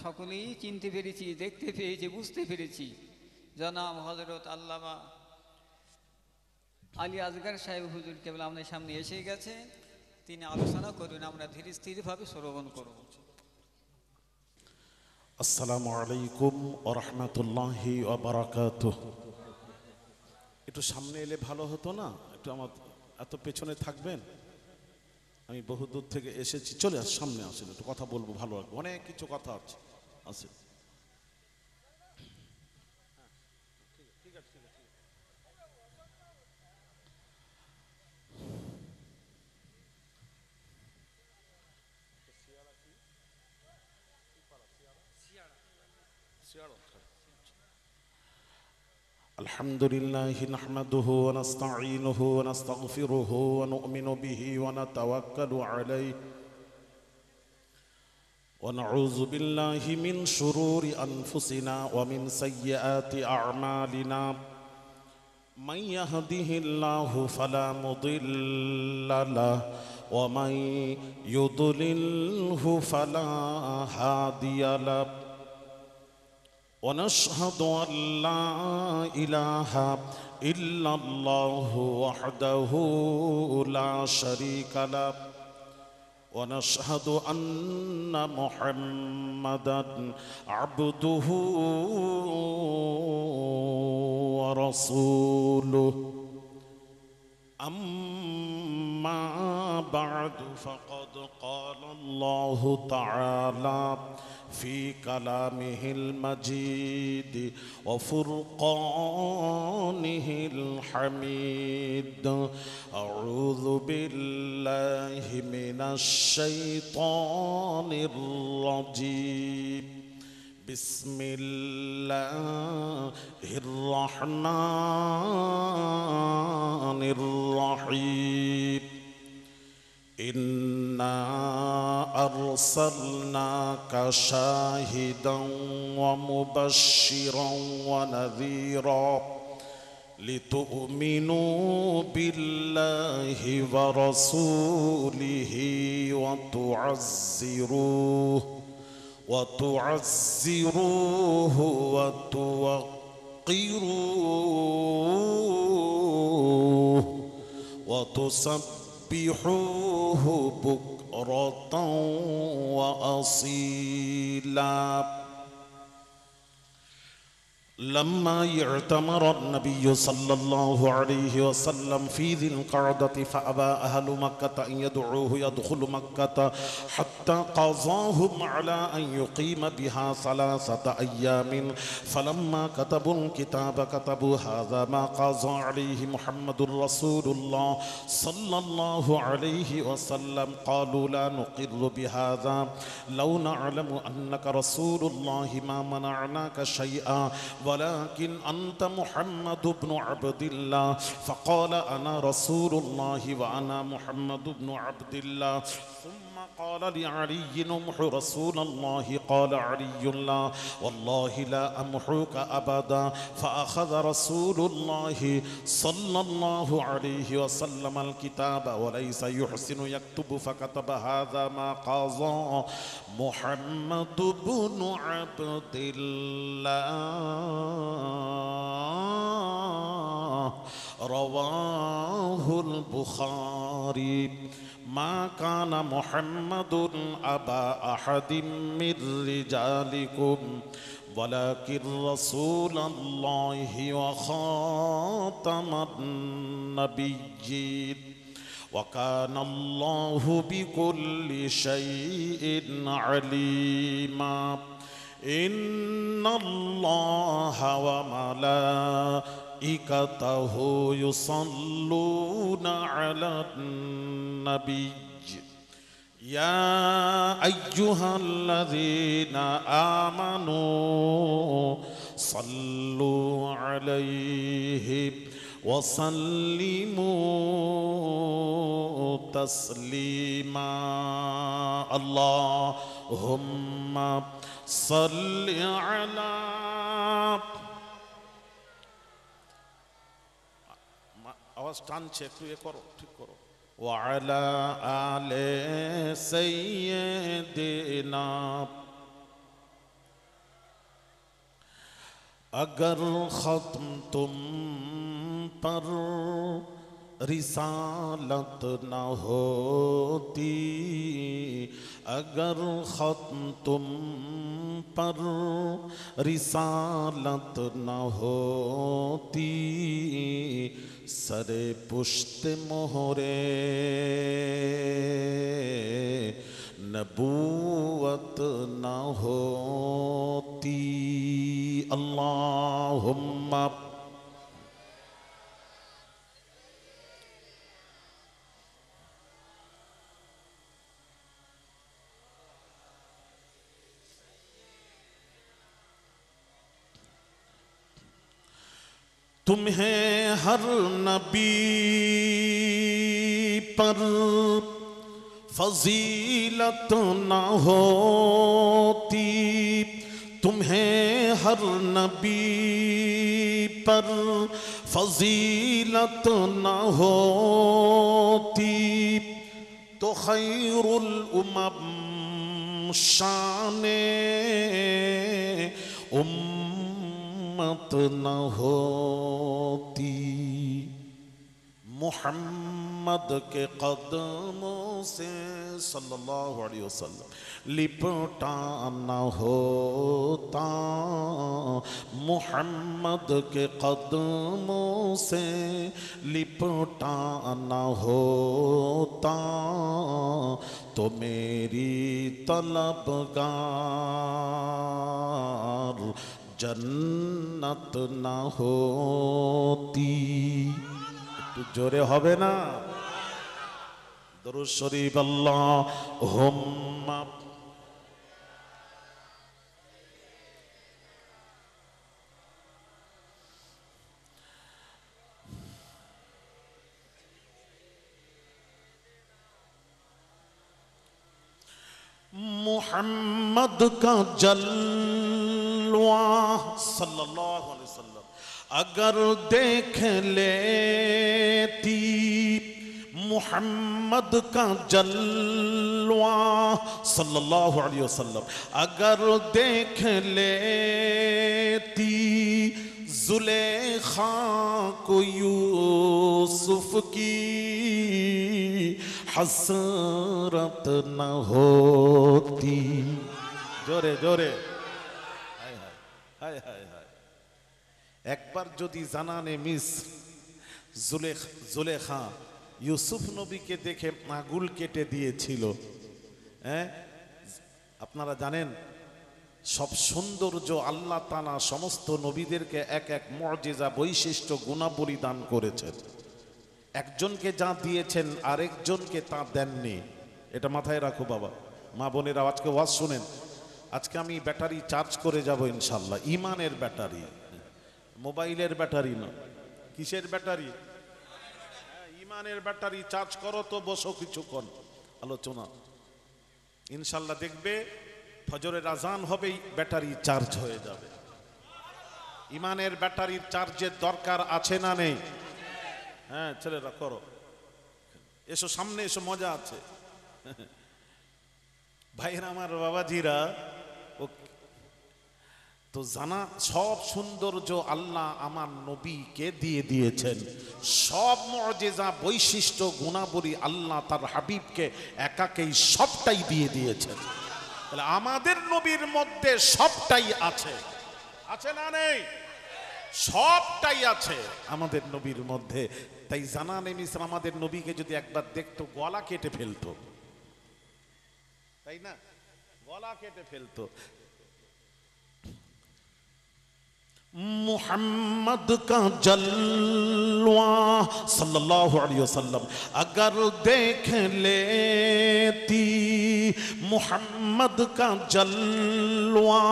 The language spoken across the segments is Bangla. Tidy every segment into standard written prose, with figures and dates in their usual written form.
সকলেই চিনতে পেরেছি, দেখতে পেয়েছি, বুঝতে পেরেছি জনাব হযরত আল্লামা আলী আসগর সাহেব হুজুর কেবল আমাদের সামনে এসে গেছে। তিনি আলোচনা করুন, আমরা ধীরে স্থিরভাবে শ্রবণ করব। আসসালামু আলাইকুম ওয়া রাহমাতুল্লাহি ওয়া বারাকাতুহু। একটু সামনে এলে ভালো হতো না? একটু আমার এত পেছনে থাকবেন, আমি বহু দূর থেকে এসেছি। চলে আস, সামনে আসেন, একটু কথা বলবো, ভালো লাগবে, অনেক কিছু কথা আছে। الحمد لله نحمده ونستعينه ونستغفره ونؤمن به ونتوكل عليه ونعوذ بالله من شرور أنفسنا ومن سيئات أعمالنا من يهده الله فلا مضل له ومن يضلله فلا هادي له ونشهد أن لا إله إلا الله وحده لا شريك له ونشهد أن محمدا عبده ورسوله أما بعد فقد قال الله تعالى في كلامه المجيد وفرقانه الحميد أعوذ بالله من الشيطان الرجيم بسم الله الرحمن الرحيم إنا أرسلناك شاهدا ومبشرا ونذيرا لتؤمنوا بالله ورسوله وتعزروه وتوقروه وتسبحوه بكرة وأصيلا. لما اعتمر النبي صلى الله عليه وسلم في ذي القعدة فأبى أهل مكة أن يدعوه يدخل مكة حتى قضاهم على أن يقيم بها 3 أيام. فلما كتبوا الكتاب كتبوا هذا ما قضى عليه محمد رسول الله صلى الله عليه وسلم. قالوا لا نقر بهذا لو نعلم أنك رسول الله ما منعناك شيئا ولكن أنت محمد بن عبد الله. فقال أنا رسول الله وأنا محمد بن عبد الله. ثم قال لعلي امح رسول الله. قال علي لا والله لا أمحوك أبدا. فأخذ رسول الله صلى الله عليه وسلم الكتاب وليس يحسن يكتب فكتب هذا ما قضى محمد بن عبد الله. رواه البخاري. ما كان محمد أبا أحد من رجالكم ولكن رسول الله وخاتم النبيين وكان الله بكل شيء عليما. إن الله وملائكته يصلون على النبي يا أيها الذين آمنوا صلوا عليه وسلموا تسليما. اللهم صل على আওয়াজ টানছে, একটু এ করো, ঠিক করো। وعلى آل سيدنا अगर खत्म तुम पर रिसालत न होती, अगर खत्म तुम पर रिसालत न होती, सरे पुश्त मोहरे नबूवत न होती। अल्लाहुम्मा तुम्हें हर नबी पर फजीलत न होती, तुम्हें हर नबी पर फजीलत न होती, तो खैरुल उमम शाने उम्मत न होती। मुहम्मद के कदमों से सल्लल्लाहु अलैहि वसल्लम लिपटा न होता, मुहम्मद के कदमों से लिपटा न होता, तो मेरी तलबगार जन्नत न होती। একটু জোরে হবে না? দরুদ শরীফ আল্লাহুম্মা मुहम्मद का जलवा सल्लल्लाहु अलैहि वसल्लम अगर देख लेती, मुहम्मद का जलवा सल्लल्लाहु अलैहि वसल्लम अगर देख लेती, जुलेखा को यूसुफ की हसरत न होती। जोरे जोरे हाय हाय हाय हाय हाय। একবার যদি জানানে মিস জুলেখা ইউসুফ নবীকে দেখে আগুল কেটে দিয়েছিল, হ্যাঁ আপনারা জানেন সব সৌন্দর্য আল্লাহ তাআলা সমস্ত নবীদেরকে এক এক মুজিজা বৈশিষ্ট্য গুণাবলী দান করেছেন। একজনকে যা দিয়েছেন আরেকজনকে তা দেননি, এটা মাথায় রাখো বাবা মা বোনেরা। আজকে ওয়াজ শুনেন, আজকে আমি ব্যাটারি চার্জ করে যাব ইনশাল্লাহ, ইমানের ব্যাটারি, মোবাইলের ব্যাটারি না। কিসের ব্যাটারি? ইমানের ব্যাটারি চার্জ করো তো বসো কিছুক্ষণ আলোচনা, ইনশাল্লাহ দেখবে ফজরের আজান হবেই ব্যাটারি চার্জ হয়ে যাবে। ইমানের ব্যাটারির চার্জের দরকার আছে না নেই? হ্যাঁ ছেলেরা করো, এসো সামনে এসো, মজা আছে। ভাইরা আমার, বাবাজিরা, তো জানা সব সৌন্দর্য আল্লাহ আমার নবীকে দিয়ে দিয়েছেন, সব মুজিজা বৈশিষ্ট্য গুণাবলী আল্লাহ তার হাবিবকে একাকেই সবটাই দিয়ে দিয়েছেন। তাহলে আমাদের নবীর মধ্যে সবটাই আছে, আছে না নেই? সবটাই আছে আমাদের নবীর মধ্যে। তাই জানানে মিসর আমাদের নবীকে যদি একবার দেখতো গলা কেটে ফেলতো, তাই না? গলা কেটে ফেলতো। मुहम्मद का जलवा सल्लल्लाहु अलैहि वसल्लम अगर देख लेती, मुहम्मद का जलवा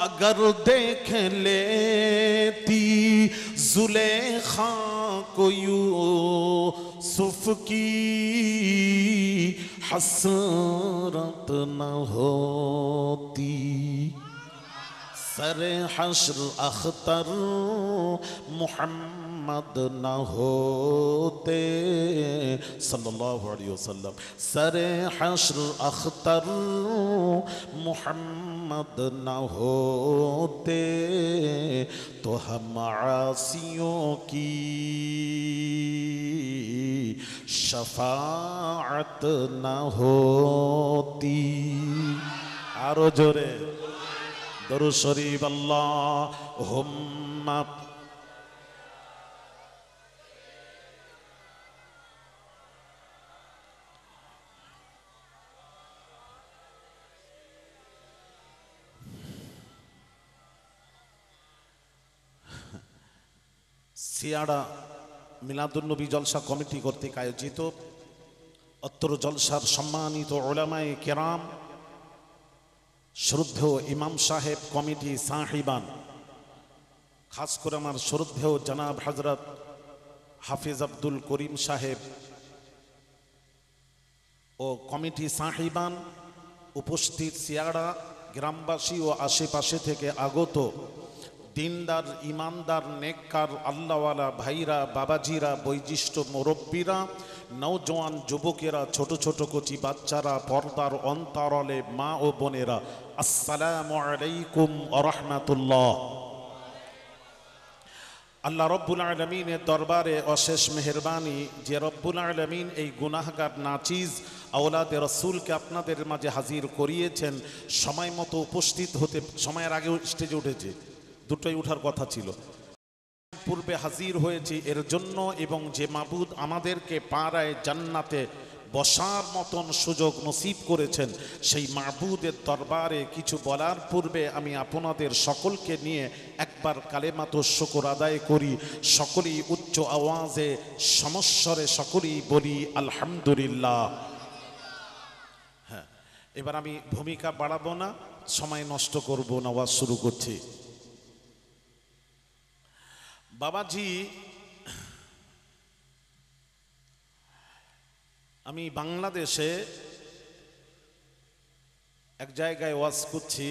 अगर देख लेती, जुलेखा को यूसुफ की हसरत न होती, सरे हश्र अख्तर मुहम्मद न होते सल्लल्लाहु अलैहि वसल्लम, सरे हश्र अख्तर मुहम्मद मोहम्मद न होते तो हम आसियों की शफाअत न होती। आरो जोरे दरूद शरीफ अल्लाहुम्मा। সিয়াড়া মিলাদুন্নবী জলসা কমিটি কর্তৃক আয়োজিত অত্র জলসার সম্মানিত উলামায়ে কেরাম, শ্রদ্ধেয় ইমাম সাহেব, কমিটি সাহিবান, খাস করে আমার শ্রদ্ধেয় জনাব হযরত হাফিজ আব্দুল করিম সাহেব ও কমিটি সাহিবান, উপস্থিত সিয়াড়া গ্রামবাসী ও আশেপাশে থেকে আগত দিনদার, ইমানদার, নেককার, আল্লাহওয়ালা ভাইরা, বাবাজিরা, বৈশিষ্ট্য মুরব্বীরা, নওজোয়ান যুবকেরা, ছোট ছোট কচি বাচ্চারা, পর্দার অন্তরালে মা ও বোনেরা, আসসালামু আলাইকুম ওয়া রাহমাতুল্লাহ। আল্লাহ রব্বুল আলামিনের দরবারে অশেষ মেহেরবানি যে রব্বুল আলামিন এই গুনাহগার নাচিজ আওলাদে রসুলকে আপনাদের মাঝে হাজির করিয়েছেন। সময় মতো উপস্থিত হতে, সময়ের আগে স্টেজে উঠেছে, দুটোই উঠার কথা ছিল, পূর্বে হাজির হয়েছি এর জন্য, এবং যে মাবুদ আমাদেরকে পাড়ায় জান্নাতে বসার মতন সুযোগ নসিব করেছেন, সেই মাবুদের দরবারে কিছু বলার পূর্বে আমি আপনাদের সকলকে নিয়ে একবার কালেমাত শুকর আদায় করি। সকলেই উচ্চ আওয়াজে সমস্বরে সকলেই বলি আলহামদুলিল্লাহ। হ্যাঁ, এবার আমি ভূমিকা বাড়াবো না, সময় নষ্ট করব না, ওয়াজ শুরু করছি। বাবাজি, আমি বাংলাদেশে এক জায়গায় ওয়াজ করছি,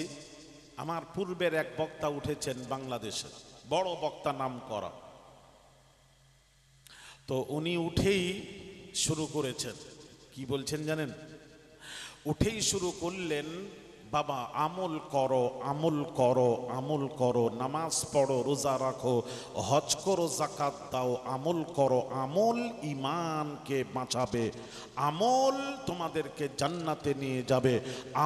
আমার পূর্বের এক বক্তা উঠেছেন বাংলাদেশে, বড় বক্তা, নাম করা। তো উনি উঠেই শুরু করেছেন, কি বলছেন জানেন? উঠেই শুরু করলেন, বাবা আমল করো, আমল করো, আমল করো, নামাজ পড়ো, রোজা রাখো, হজ করো, যাকাত দাও, আমল করো, আমল ঈমানকে বাঁচাবে, আমল তোমাদেরকে জান্নাতে নিয়ে যাবে,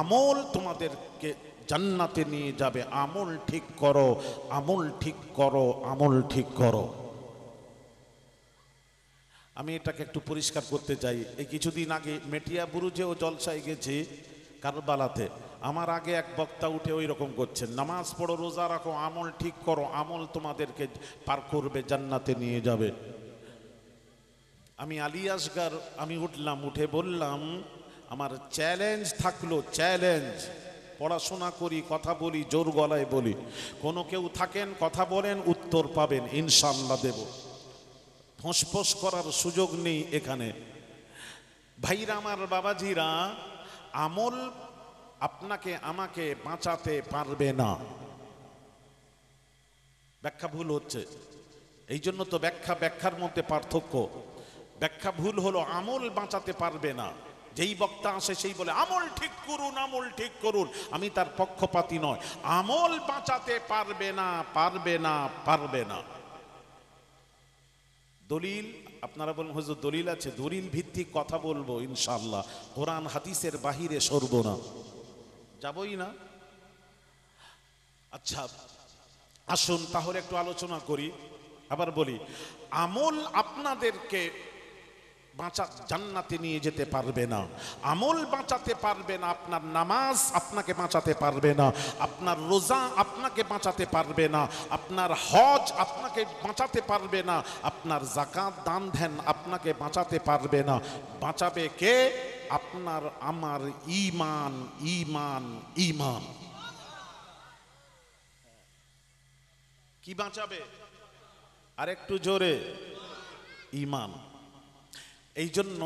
আমল তোমাদেরকে জান্নাতে নিয়ে যাবে, আমল ঠিক করো, আমল ঠিক করো, আমল ঠিক করো। আমি এটাকে একটু পরিষ্কার করতে চাই। এই কিছুদিন আগে মেটিয়া বুরুজেও জলসায় গেছি, কারবালাতে। আমার আগে এক বক্তা উঠে ওই রকম করছেন, নামাজ পড়ো, রোজা রাখো, আমল ঠিক করো, আমল তোমাদেরকে পার করবে, জান্নাতে নিয়ে যাবে। আমি আলী আসগার, আমি উঠলাম, উঠে বললাম, আমার চ্যালেঞ্জ থাকলো, চ্যালেঞ্জ, পড়াশোনা করি, কথা বলি, জোর গলায় বলি, কোনো কেউ থাকেন কথা বলেন, উত্তর পাবেন ইনশাআল্লাহ দেব, ফোঁস করার সুযোগ নেই এখানে। ভাইরা আমার, বাবাজিরা, আমল আপনাকে আমাকে বাঁচাতে পারবে না। ব্যাখ্যা ভুল হচ্ছে, এই জন্য তো ব্যাখ্যার মধ্যে পার্থক্য। ব্যাখ্যা ভুল হলো আমল বাঁচাতে পারবে না। যেই বক্তা আসে সেই বলে আমল ঠিক করুন, আমল ঠিক করুন। আমি তার পক্ষপাতী নয়। আমল বাঁচাতে পারবে না, পারবে না, পারবে না। দলিল আপনারা বলেন হুজুর দলিল আছে, দলিল ভিত্তিক কথা বলবো ইনশাআল্লাহ, কোরআন হাদিসের বাহিরে সরব না, যাবই না। আচ্ছা আসুন তাহলে একটু আলোচনা করি। আবার বলি, আমল আপনাদেরকে জান্নাতে নিয়ে যেতে পারবে না, আমল বাঁচাতে পারবে না। আপনার নামাজ আপনাকে বাঁচাতে পারবে না, আপনার রোজা আপনাকে বাঁচাতে পারবে না, আপনার হজ আপনাকে বাঁচাতে পারবে না, আপনার যাকাত দান ধ্যান আপনাকে বাঁচাতে পারবে না। বাঁচাবে কে? আপনার আমার ঈমান, ঈমান, ঈমান। কি বাঁচাবে? আরেকটু জোরে, ঈমান। এই জন্য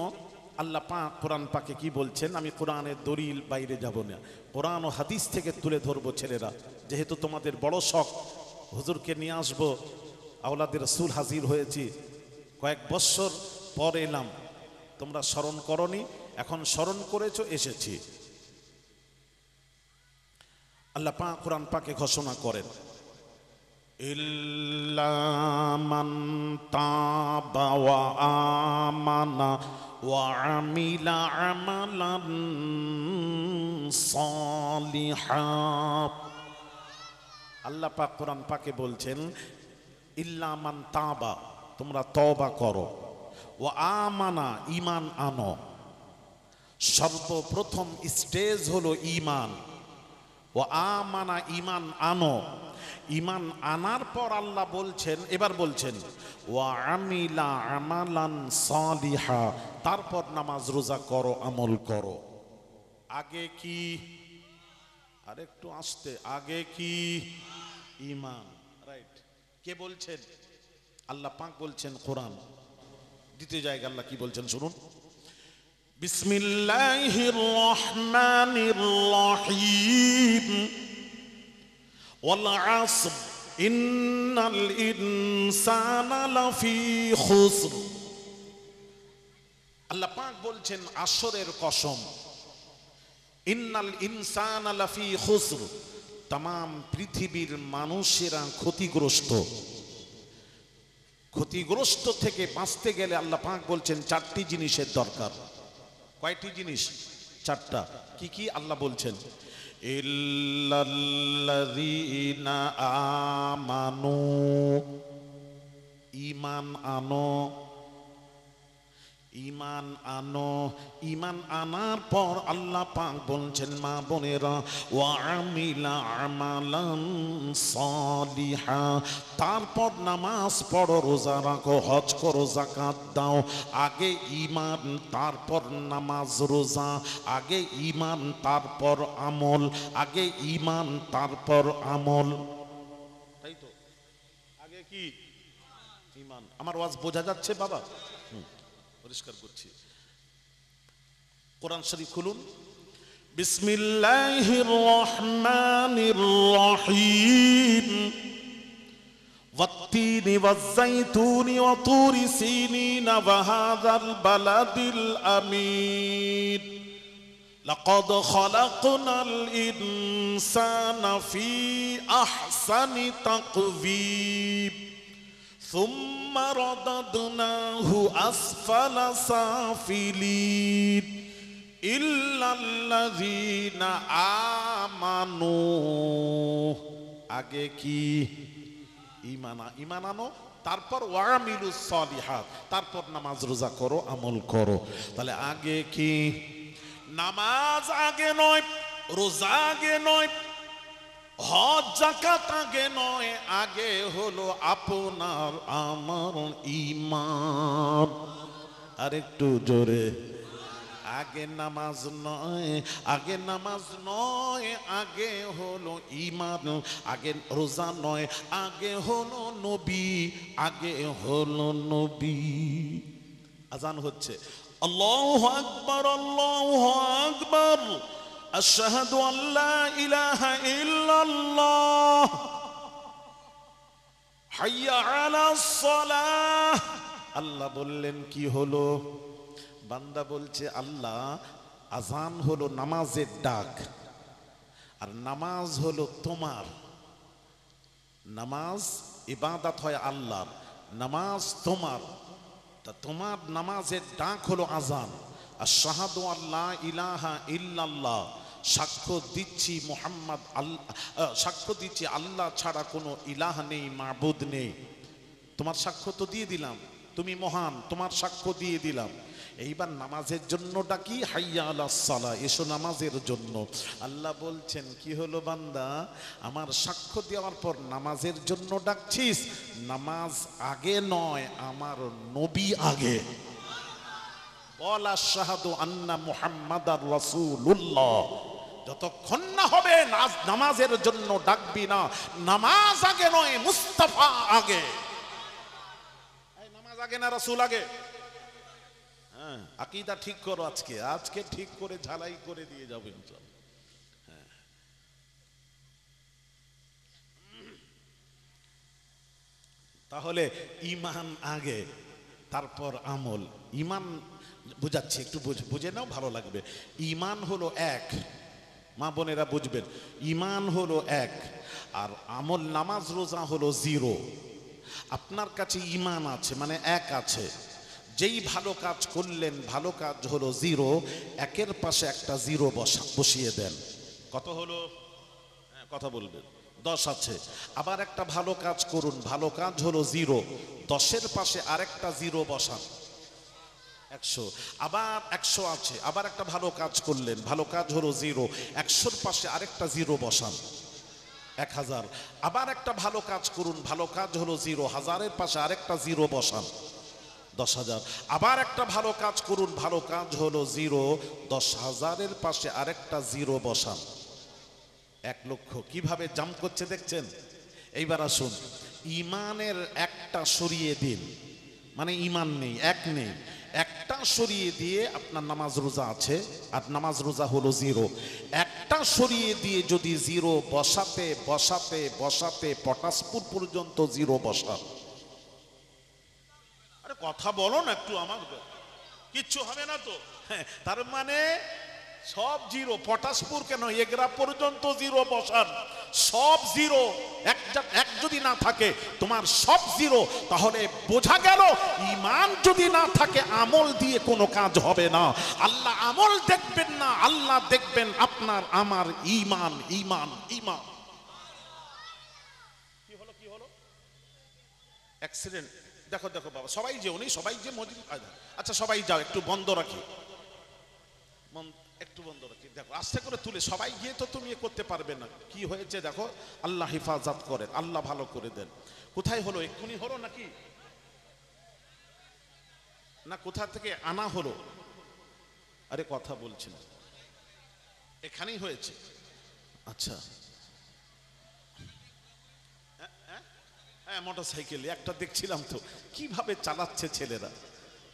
আল্লাহ পাক কোরআন পাকে কি বলছেন, আমি কোরআনের দলিল বাইরে যাব না, কোরআন ও হাদিস থেকে তুলে ধরবো। ছেলেরা, যেহেতু তোমাদের বড় শখ, হুজুরকে নিয়ে আসবো, আওলাদে রাসূল হাজির হয়েছি, কয়েক বছর পর এলাম, তোমরা স্মরণ করনি, এখন স্মরণ করেছো, এসেছি। আল্লাহ পাক কোরআন পাকে ঘোষণা করেন, ইল্লা মান তাবা ওয়া আমানা ওয়া আমিলা আমালান সালিহান। আল্লাহ পাক কোরআন পাকে বলছেন, ইল্লা মান তাবা, তোমরা তওবা করো, ওয়া আমানা, ঈমান আনো। সর্বপ্রথম স্টেজ হলো ঈমান। ও আমানা, ঈমান আনো। ঈমান আনার পর আল্লাহ বলছেন, এবার বলছেন ওয়া আমিলা আমালান সালিহা, তারপর নামাজ রোজা করো, আমল করো। আগে কি? আরেকটু আসতে, আগে কি? ঈমান। রাইট। কে বলছেন? আল্লাহ পাক বলছেন কোরআন। দ্বিতীয় জায়গা আল্লাহ কি বলছেন শুনুন, বিসমিল্লাহির রহমানির রহিম, ওয়াল আসর ইন্নাল ইনসানা লাফি খুসর। আল্লাহ পাক বলছেন আসরের কসম, ইন্নাল ইনসানা লাফি খুসর, তাম পৃথিবীর মানুষেরা ক্ষতিগ্রস্ত। ক্ষতিগ্রস্ত থেকে বাঁচতে গেলে আল্লাহ পাক বলছেন চারটি জিনিসের দরকার। কয়টি জিনিস? চারটা। কি কি আল্লাহ বলছেন? ইল্লাল্লাযীনা আমানু, ঈমান আনো, ঈমান আনো। ঈমান আনার পর আল্লাহ পাক বলছেন মা বোনেরা, ওয়া আমিলা আমালান সালিহা, তারপর নামাজ পড়ো, রোজা রাখো, হজ করো, যাকাত দাও। আগে ঈমান, তারপর নামাজ রোজা। আগে ঈমান, তারপর আমল। আগে ঈমান, তারপর আমল। তাই তো? আগে কি? ঈমান। আমার ওয়াজ বোঝা যাচ্ছে বাবা? পরিষ্কার করছি। কোরআন শরীফ খুলুন, বিসমিল্লাহির রহমানির রহিম, ওয়াত-তিনি ওয়াজ-যাইতুনি ওয়া তুরি সিনিনা ওয়া হাযাল বালাদিল আমিন, লাকাদ খালাকনাল ইনসানা ফি আহসানি তাকওয়িম, ثم رددناه أسفل سافلين إلا الذين آمنوا। আগে কি? ঈমান। ঈমান আনো, তারপর ওয়ামিলুস সালিহাত, তারপর নামাজ রোজা করো, আমল করো। তাহলে আগে কি? নামাজ আগে নয়, রোজা আগে নয়, হজ যাকাত আগে নয়, আগে হলো আপনার আমার ঈমান। আরেকটু জোরে, আগে নামাজ নয়, আগে নামাজ নয়, আগে হলো ঈমান। আগে রোজা নয়, আগে হলো নবী, আগে হলো নবী। আজান হচ্ছে, আল্লাহু আকবার, আল্লাহু আকবার, আশহাদু আল্লা ইলাহা ইল্লাল্লাহ, হাইয়া আলাস সালাহ। আল্লাহ বললেন কি হলো? বান্দা বলছে আল্লাহ, আজান হলো নামাজের ডাক, আর নামাজ হলো তোমার। নামাজ ইবাদত হয় আল্লাহর, নামাজ তোমার। তা তোমার নামাজের ডাক হলো আজান। আশহাদু আল্লা ইলাহা ইল্লাল্লাহ, সাক্ষ্য দিচ্ছি মুহাম্মদ সাক্ষ্য দিচ্ছি আল্লাহ ছাড়া কোনো ইলাহ নেই, মাবুদ নেই। তোমার সাক্ষ্য তো দিয়ে দিলাম, তুমি মহান, তোমার সাক্ষ্য দিয়ে দিলাম। এইবার নামাজের জন্য ডাকি, হাইয়া আলাস সালাহ, এসো নামাজের জন্য। আল্লাহ বলছেন কি হলো বান্দা, আমার সাক্ষ্য দেওয়ার পর নামাজের জন্য ডাকছিস, নামাজ আগে নয়, আমার নবী আগে। বল আশহাদু আন্না মুহাম্মাদার রাসূলুল্লাহ। যতক্ষণ না হবে নামাজের জন্য ডাকবি না, নামাজ আগে নয়, মুস্তাফা আগে। নামাজ আগে না রাসূল আগে? হ্যাঁ, আকীদা ঠিক করো, আজকে আজকে ঠিক করে ঝালাই করে দিয়ে যাবে ইনশাআল্লাহ। হ্যাঁ, তাহলে ঈমান আগে, তারপর আমল। ঈমান বুঝাচ্ছি, একটু বুঝে নাও, ভালো লাগবে। ঈমান হলো এক, মা বোনেরা বুঝবেন, ইমান হলো এক আর আমল নামাজ রোজা হলো জিরো। আপনার কাছে ইমান আছে মানে এক আছে, যেই ভালো কাজ করলেন ভালো কাজ হলো জিরো, একের পাশে একটা জিরো বসিয়ে দেন। কত হলো? কথা বলবেন। 10 আছে। আবার একটা ভালো কাজ করুন, ভালো কাজ হলো জিরো, 10-এর পাশে আরেকটা জিরো বসান, 100। আবার 100 আছে, আবার একটা ভালো কাজ করলেন, ভালো কাজ হলো জিরো, 100-র পাশে আরেকটা জিরো বসান, 1000। আবার একটা ভালো কাজ করুন, ভালো কাজ হলো জিরো, 1000-এর পাশে আরেকটা জিরো বসান, 10,000। আবার একটা ভালো কাজ করুন, ভালো কাজ হলো জিরো, 10,000-এর পাশে আরেকটা জিরো বসান, 1 লক্ষ। কিভাবে জাম্প করছে দেখছেন? এইবার আসুন, ইমানের একটা সরিয়ে দিন, মানে ইমান নেই, এক নেই, একটা সরিয়ে দিয়ে আপনার নামাজ রোজা আছে, আর নামাজ রোজা হলো জিরো। একটা সরিয়ে দিয়ে যদি জিরো বসাতে বসাতে বসাতে পটাশপুর পর্যন্ত জিরো বসান, আরে কথা বলো না একটু, আমার কিচ্ছু হবে না তো। হ্যাঁ, তার মানে সব জিরো, পটাশপুর কেন, এগরা পর্যন্ত জিরো বসান, সব জিরো। এক যদি না থাকে তোমার সব জিরো, তাহলে বোঝা গেল ঈমান যদি না থাকে আমল দিয়ে কোনো কাজ হবে না। আল্লাহ আমল দেখবেন না, আল্লাহ দেখবেন আপনার আমার ঈমান। ঈমান ঈমান। কি হলো কি হলো? অ্যাক্সিডেন্ট। দেখো দেখো বাবা, সবাই যে উনি সবাই যে মসজিদ, আচ্ছা সবাই যাও, একটু বন্ধ রাখি, একটু বন্ধ রাখি। দেখো আস্তে করে তুলে, সবাই গিয়ে তো তুমি করতে পারবে না। কি হয়েছে দেখো, আল্লাহ হেফাজত করেন, আল্লাহ ভালো করে দেন। কোথায় হলো? এক্ষুনি হলো নাকি না কোথা থেকে আনা হলো? আরে কথা বলছি না, এখানেই হয়েছে। আচ্ছা হ্যাঁ, মোটর সাইকেল একটা দেখছিলাম তো, কিভাবে চালাচ্ছে ছেলেরা।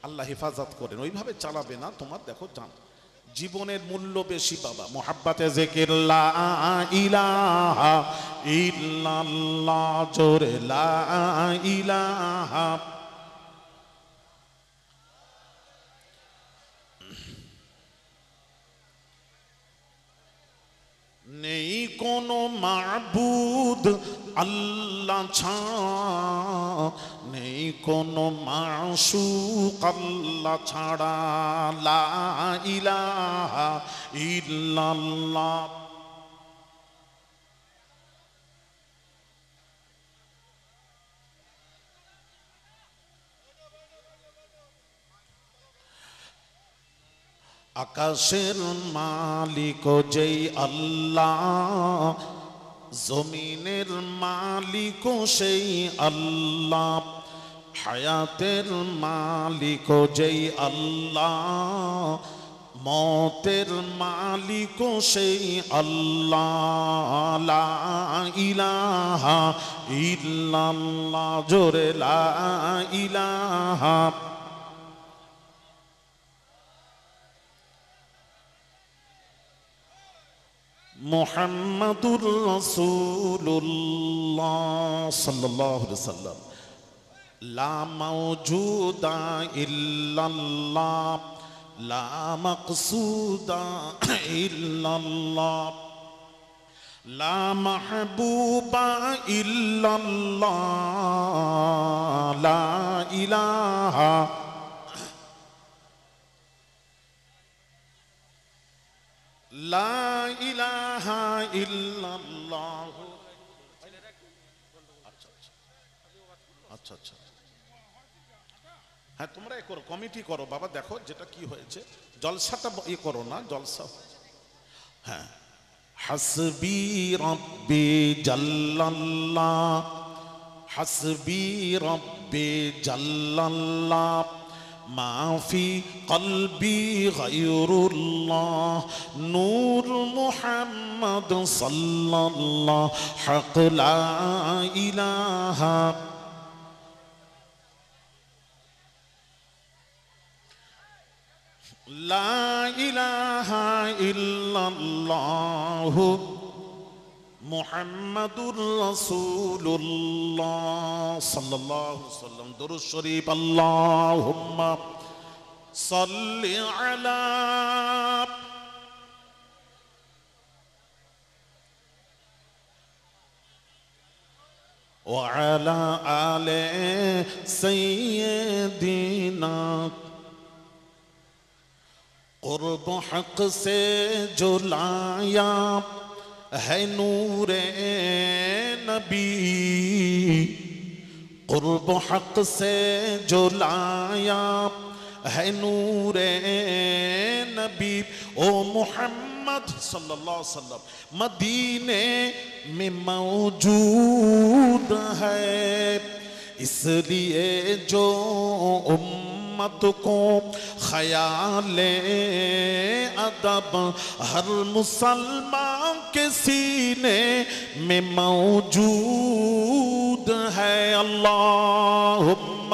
আল্লাহ হেফাজত করেন, ওইভাবে চালাবে না। তোমার দেখো জান, জীবনের মূল্য বেশি বাবা। মোহাব্বতে জিকির লা ইলাহা ইল্লাল্লাহ, জোরে লা ইলাহা। নেই কোনো মাবুদ আল্লাহ ছাড়া, নেই কোনো মাশুক আল্লাহ ছাড়া, লা ইলাহা ইল্লাল্লাহ। আকাশের মালিক যেই আল্লাহ, জমিনের মালিক সেই আল্লাহ, হায়াতের মালিক যেই আল্লাহ, মতের মালিক সেই আল্লাহ, লা ইলাহা ইল্লাল্লাহ, জোরে লা ইলাহা। মুহাম্মাদুর রাসূলুল্লাহ সাল্লাল্লাহু আলাইহি ওয়াসাল্লাম। লা মাওজুদা ইল্লাল্লাহ, লা মাকসুদা ইল্লাল্লাহ, লা মাহবুবা ইল্লাল্লাহ, লা ইলাহা লা ইলাহা ইল্লাল্লাহ। আচ্ছা আচ্ছা, হ্যাঁ তোমরা এ করো, কমিটি করো বাবা। দেখো যেটা কি হয়েছে, জলসাটা এ করো না, জলসা। হ্যাঁ, হাসবি রব্বি জাল্লাল্লাহ, হাসবি রব্বি জাল্লাল্লাহ, মাফি কলবি গায়রুল্লাহ, নূর মুহাম্মদ সাল্লাল্লাহ, হক লা ইলাহা। লা ইলাহা ইল্লাল্লাহ মুহাম্মাদুর রাসূলুল্লাহ সাল্লাল্লাহু আলাইহি ওয়াসাল্লাম। দরুদ শরীফ। আল্লাহুম্মা সাল্লি আলা وعلى آل سيدنا قرب حق سے جو لایا ہے نور نبی قرب حق سے جو لایا ہے نور نبی او محمد صلی اللہ علیہ وسلم مدینے میں موجود ہے اس لیے جو امت کو خیال ادب ہر مسلمان کے سینے میں موجود ہے اللہم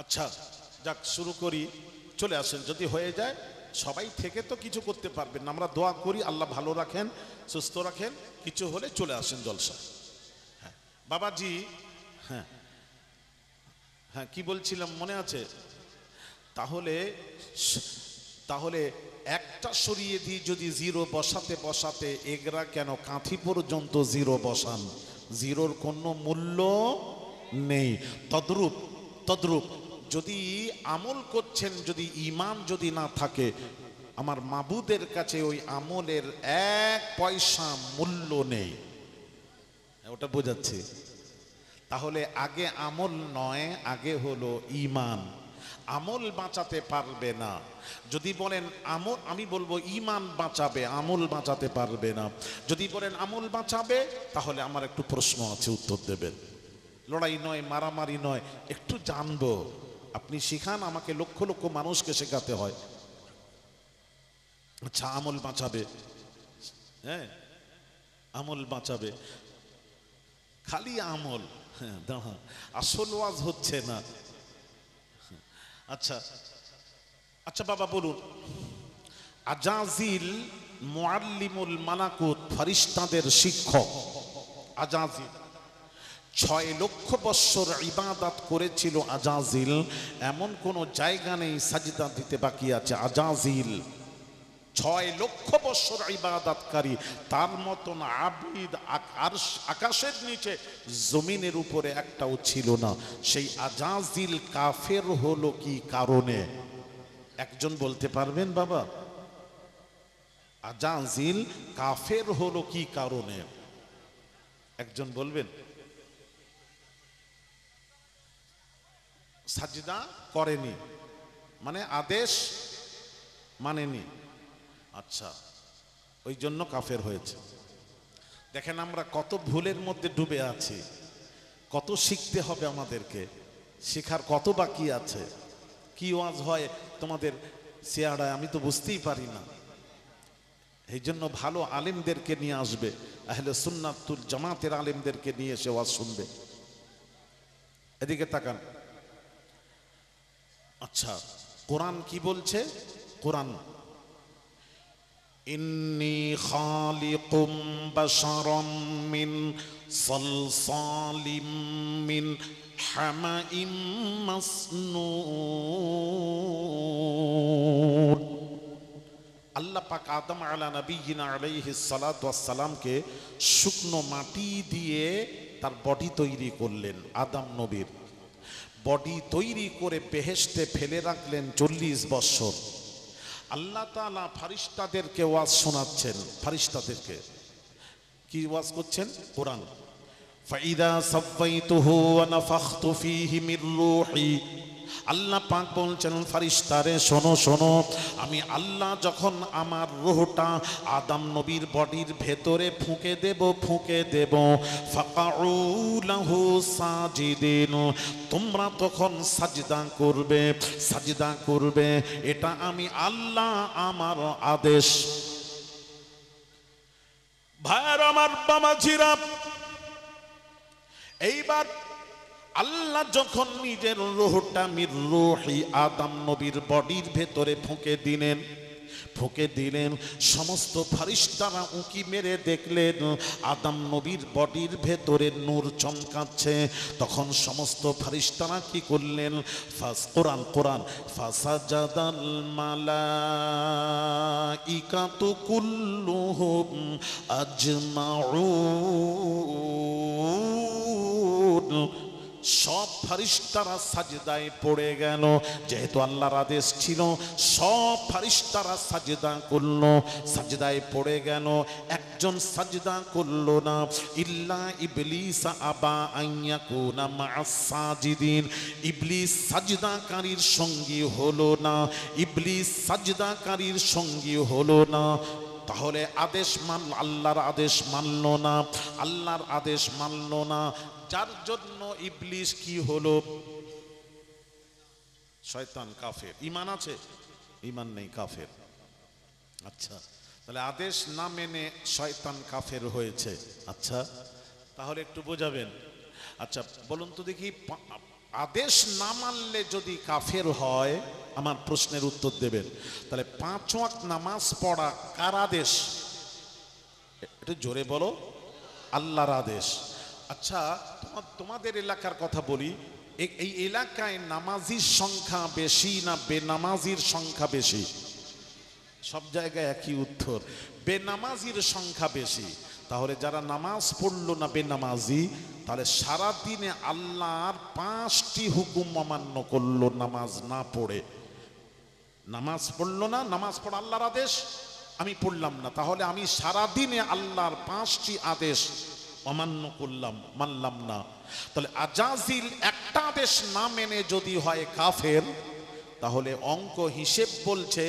আচ্ছা যাক শুরু করি চলে আসেন যদি হয়ে যায় সবাই থেকে তো কিছু করতে পারবেন না আমরা দোয়া করি আল্লাহ ভালো রাখেন সুস্থ রাখেন কিছু হলে চলে আসেন জলসা হ্যাঁ বাবাজি হ্যাঁ হ্যাঁ কি বলছিলাম মনে আছে তাহলে তাহলে একটা সরিয়ে দিয়ে যদি জিরো বসাতে বসাতে এগরা কেন কাঁথি পর্যন্ত জিরো বসান জিরোর কোনো মূল্য নেই তদ্রূপ তদ্রূপ যদি আমল করছেন যদি ঈমান যদি না থাকে আমার মাবুদের কাছে ওই আমলের এক পয়সা মূল্য নেই ওটা বোঝাচ্ছে তাহলে আগে আমল নয় আগে হলো ঈমান আমল বাঁচাতে পারবে না যদি বলেন আমল আমি বলবো ঈমান বাঁচাবে আমল বাঁচাতে পারবে না যদি বলেন আমল বাঁচাবে তাহলে আমার একটু প্রশ্ন আছে উত্তর দেবেন লড়াই নয় মারামারি নয় একটু জানবো আপনি শিখান আমাকে লক্ষ লক্ষ মানুষকে শেখাতে হয় আচ্ছা আমল বাঁচাবে হ্যাঁ আমল বাঁচাবে খালি আমল হ্যাঁ দাঁড়া আসল ওয়াজ হচ্ছে না আচ্ছা আচ্ছা বাবা বলুন আজাজিল মুআল্লিমুল মালাকুত ফেরেশতাদের শিক্ষক আজাজিল 6 লক্ষ বছর ইবাদত করেছিল আজাজিল এমন কোন জায়গা নেই সাজদা দিতে বাকি আছে আজাজিল 6 লক্ষ বছর ইবাদতকারী তার মতন আবিদ আকাশের নিচে জমিনের উপরে একটাও ছিল না সেই আজাজিল কাফের হলো কি কারণে একজন বলতে পারবেন বাবা আজাজিল কাফের হলো কি কারণে একজন বলবেন সাজদা করেনি মানে আদেশ মানেনি আচ্ছা ওই জন্য কাফের হয়েছে দেখেন আমরা কত ভুলের মধ্যে ডুবে আছি কত শিখতে হবে আমাদেরকে শেখার কত বাকি আছে কি ওয়াজ হয় তোমাদের চেহারায় আমি তো বুঝতেই পারি না এই জন্য ভালো আলেমদেরকে নিয়ে আসবে আহলে সুন্নাতুল জামাতের আলেমদেরকে নিয়ে এসে ওয়াজ শুনবে এদিকে তাকান আচ্ছা কোরআন কি বলছে কোরআন ইন্নী খালিকুম বাশারাম মিন সালসালিম মিন হামাইম মাসনুন আল্লাহ পাক আদম আলা নবিয়িনা আলাইহিস সালাতু ওয়াস সালামকে শুকনো মাটি দিয়ে তার বডি তৈরি করলেন আদম নবীর বডি তৈরি করে বেহেশতে ফেলে রাখলেন 40 বছর আল্লাহ তাআলা ফেরেশতাদেরকে ওয়াজ শোনাচ্ছেন ফেরেশতাদেরকে কি ওয়াজ করছেন কোরআন ফাইদা সাফাইতুহু ওয়া নাফাখতু ফীহি মির রূহি আল্লাহ পাক বলছেন ফেরেশতারে শোনো শোনো আমি আল্লাহ যখন আমার রূহটা আদম নবীর বডির ভেতরে ফুঁকে দেব ফাকাউ লাহু সাজিদিন তোমরা তখন সাজদা করবে এটা আমি আল্লাহ আমার আদেশ ভাইরা আমার বাবাজিরা এইবার আল্লাহ যখন নিজের রূহটা মির রূহি আদম নবীর বডির ভেতরে ফুঁকে দিলেন ফুঁকে দিলেন, সমস্ত ফারিস্তারা উঁকি মেরে দেখলেন আদম নবীর বডির ভেতরে নূর চমকাচ্ছে। তখন সমস্ত ফারিস্তারা কি করলেন? কোরআন ফাসাজাদাল মালাইকাতু কুল্লুহুম আজমাউন। সব ফারিস্তারা সাজদায় পড়ে গেল। যেহেতু আল্লাহর আদেশ ছিল, সব ফারিস্তারা সাজদা করলো, সাজদায় পড়ে গেল। একজন সাজদা করলো না, ইল্লা ইবলিস আবা আইয়াকুনা মা'আস সাজিদিন। ইবলিস সাজদাকারীর সঙ্গী হলো না, ইবলিস সাজদাকারীর সঙ্গী হলো না। তাহলে আদেশ আল্লাহর আদেশ মানল না, আল্লাহর আদেশ মানল না, যার জন্য ইবলিস কি হলো? শয়তান, কাফের। ঈমান আছে? ঈমান নেই, কাফের। আচ্ছা, তাহলে আদেশ না মেনে শয়তান কাফের হয়েছে। আচ্ছা, তাহলে একটু বোঝাবেন। আচ্ছা বলুন তো দেখি, আদেশ না মানলে যদি কাফের হয়, আমার প্রশ্নের উত্তর দেবেন। তাহলে 5 ওয়াক্ত নামাজ পড়া কার আদেশ? একটু জোরে বলো। আল্লাহর আদেশ। আচ্ছা, তোমাদের এলাকার কথা বলি, এই এলাকায় নামাজির সংখ্যা বেশি না বেনামাজির সংখ্যা বেশি? সব জায়গায় একই উত্তর, বেনামাজির সংখ্যা বেশি। তাহলে যারা নামাজ পড়লো না বেনামাজি, তাহলে সারা দিনে আল্লাহর 5টি হুকুম অমান্য করলো নামাজ না পড়ে। নামাজ পড়লো না, নামাজ পড়া আল্লাহর আদেশ, আমি পড়লাম না, তাহলে আমি সারা দিনে আল্লাহর 5টি আদেশ অমান্য করলাম, মানলাম না। তাহলে আজাজিল একটা আদেশ না মেনে যদি হয় কাফের, তাহলে অঙ্ক হিসেব বলছে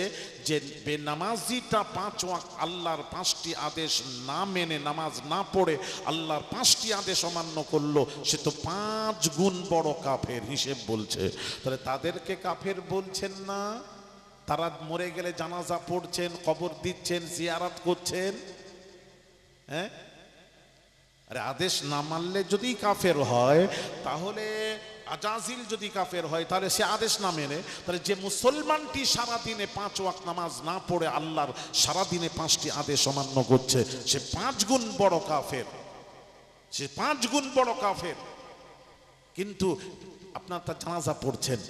যে বেনামাজিটা 5 ওয়াক্ত আল্লাহর 5টি আদেশ না মেনে, নামাজ না পড়ে আল্লাহর 5টি আদেশ অমান্য করলো, সে তো 5 গুণ বড় কাফের হিসেব বলছে। তাহলে তাদেরকে কাফের বলছেন না? তারা মরে গেলে জানাজা পড়ছেন, কবর দিচ্ছেন, জিয়ারত করছেন। হ্যাঁ, আরে আদেশ না মানলে যদি কাফের হয়, তাহলে আজাজিল যদি কাফের হয়, তাহলে সে আদেশ না মেনে, তাহলে যে মুসলমানটি সারাদিনে 5 ওয়াক্ত নামাজ না পড়ে আল্লাহর সারাদিনে 5টি আদেশ অমান্য করছে, সে 5 গুণ বড় কাফের, সে 5 গুণ বড় কাফের। কিন্তু আপনার তার জানাজা পড়ছেন,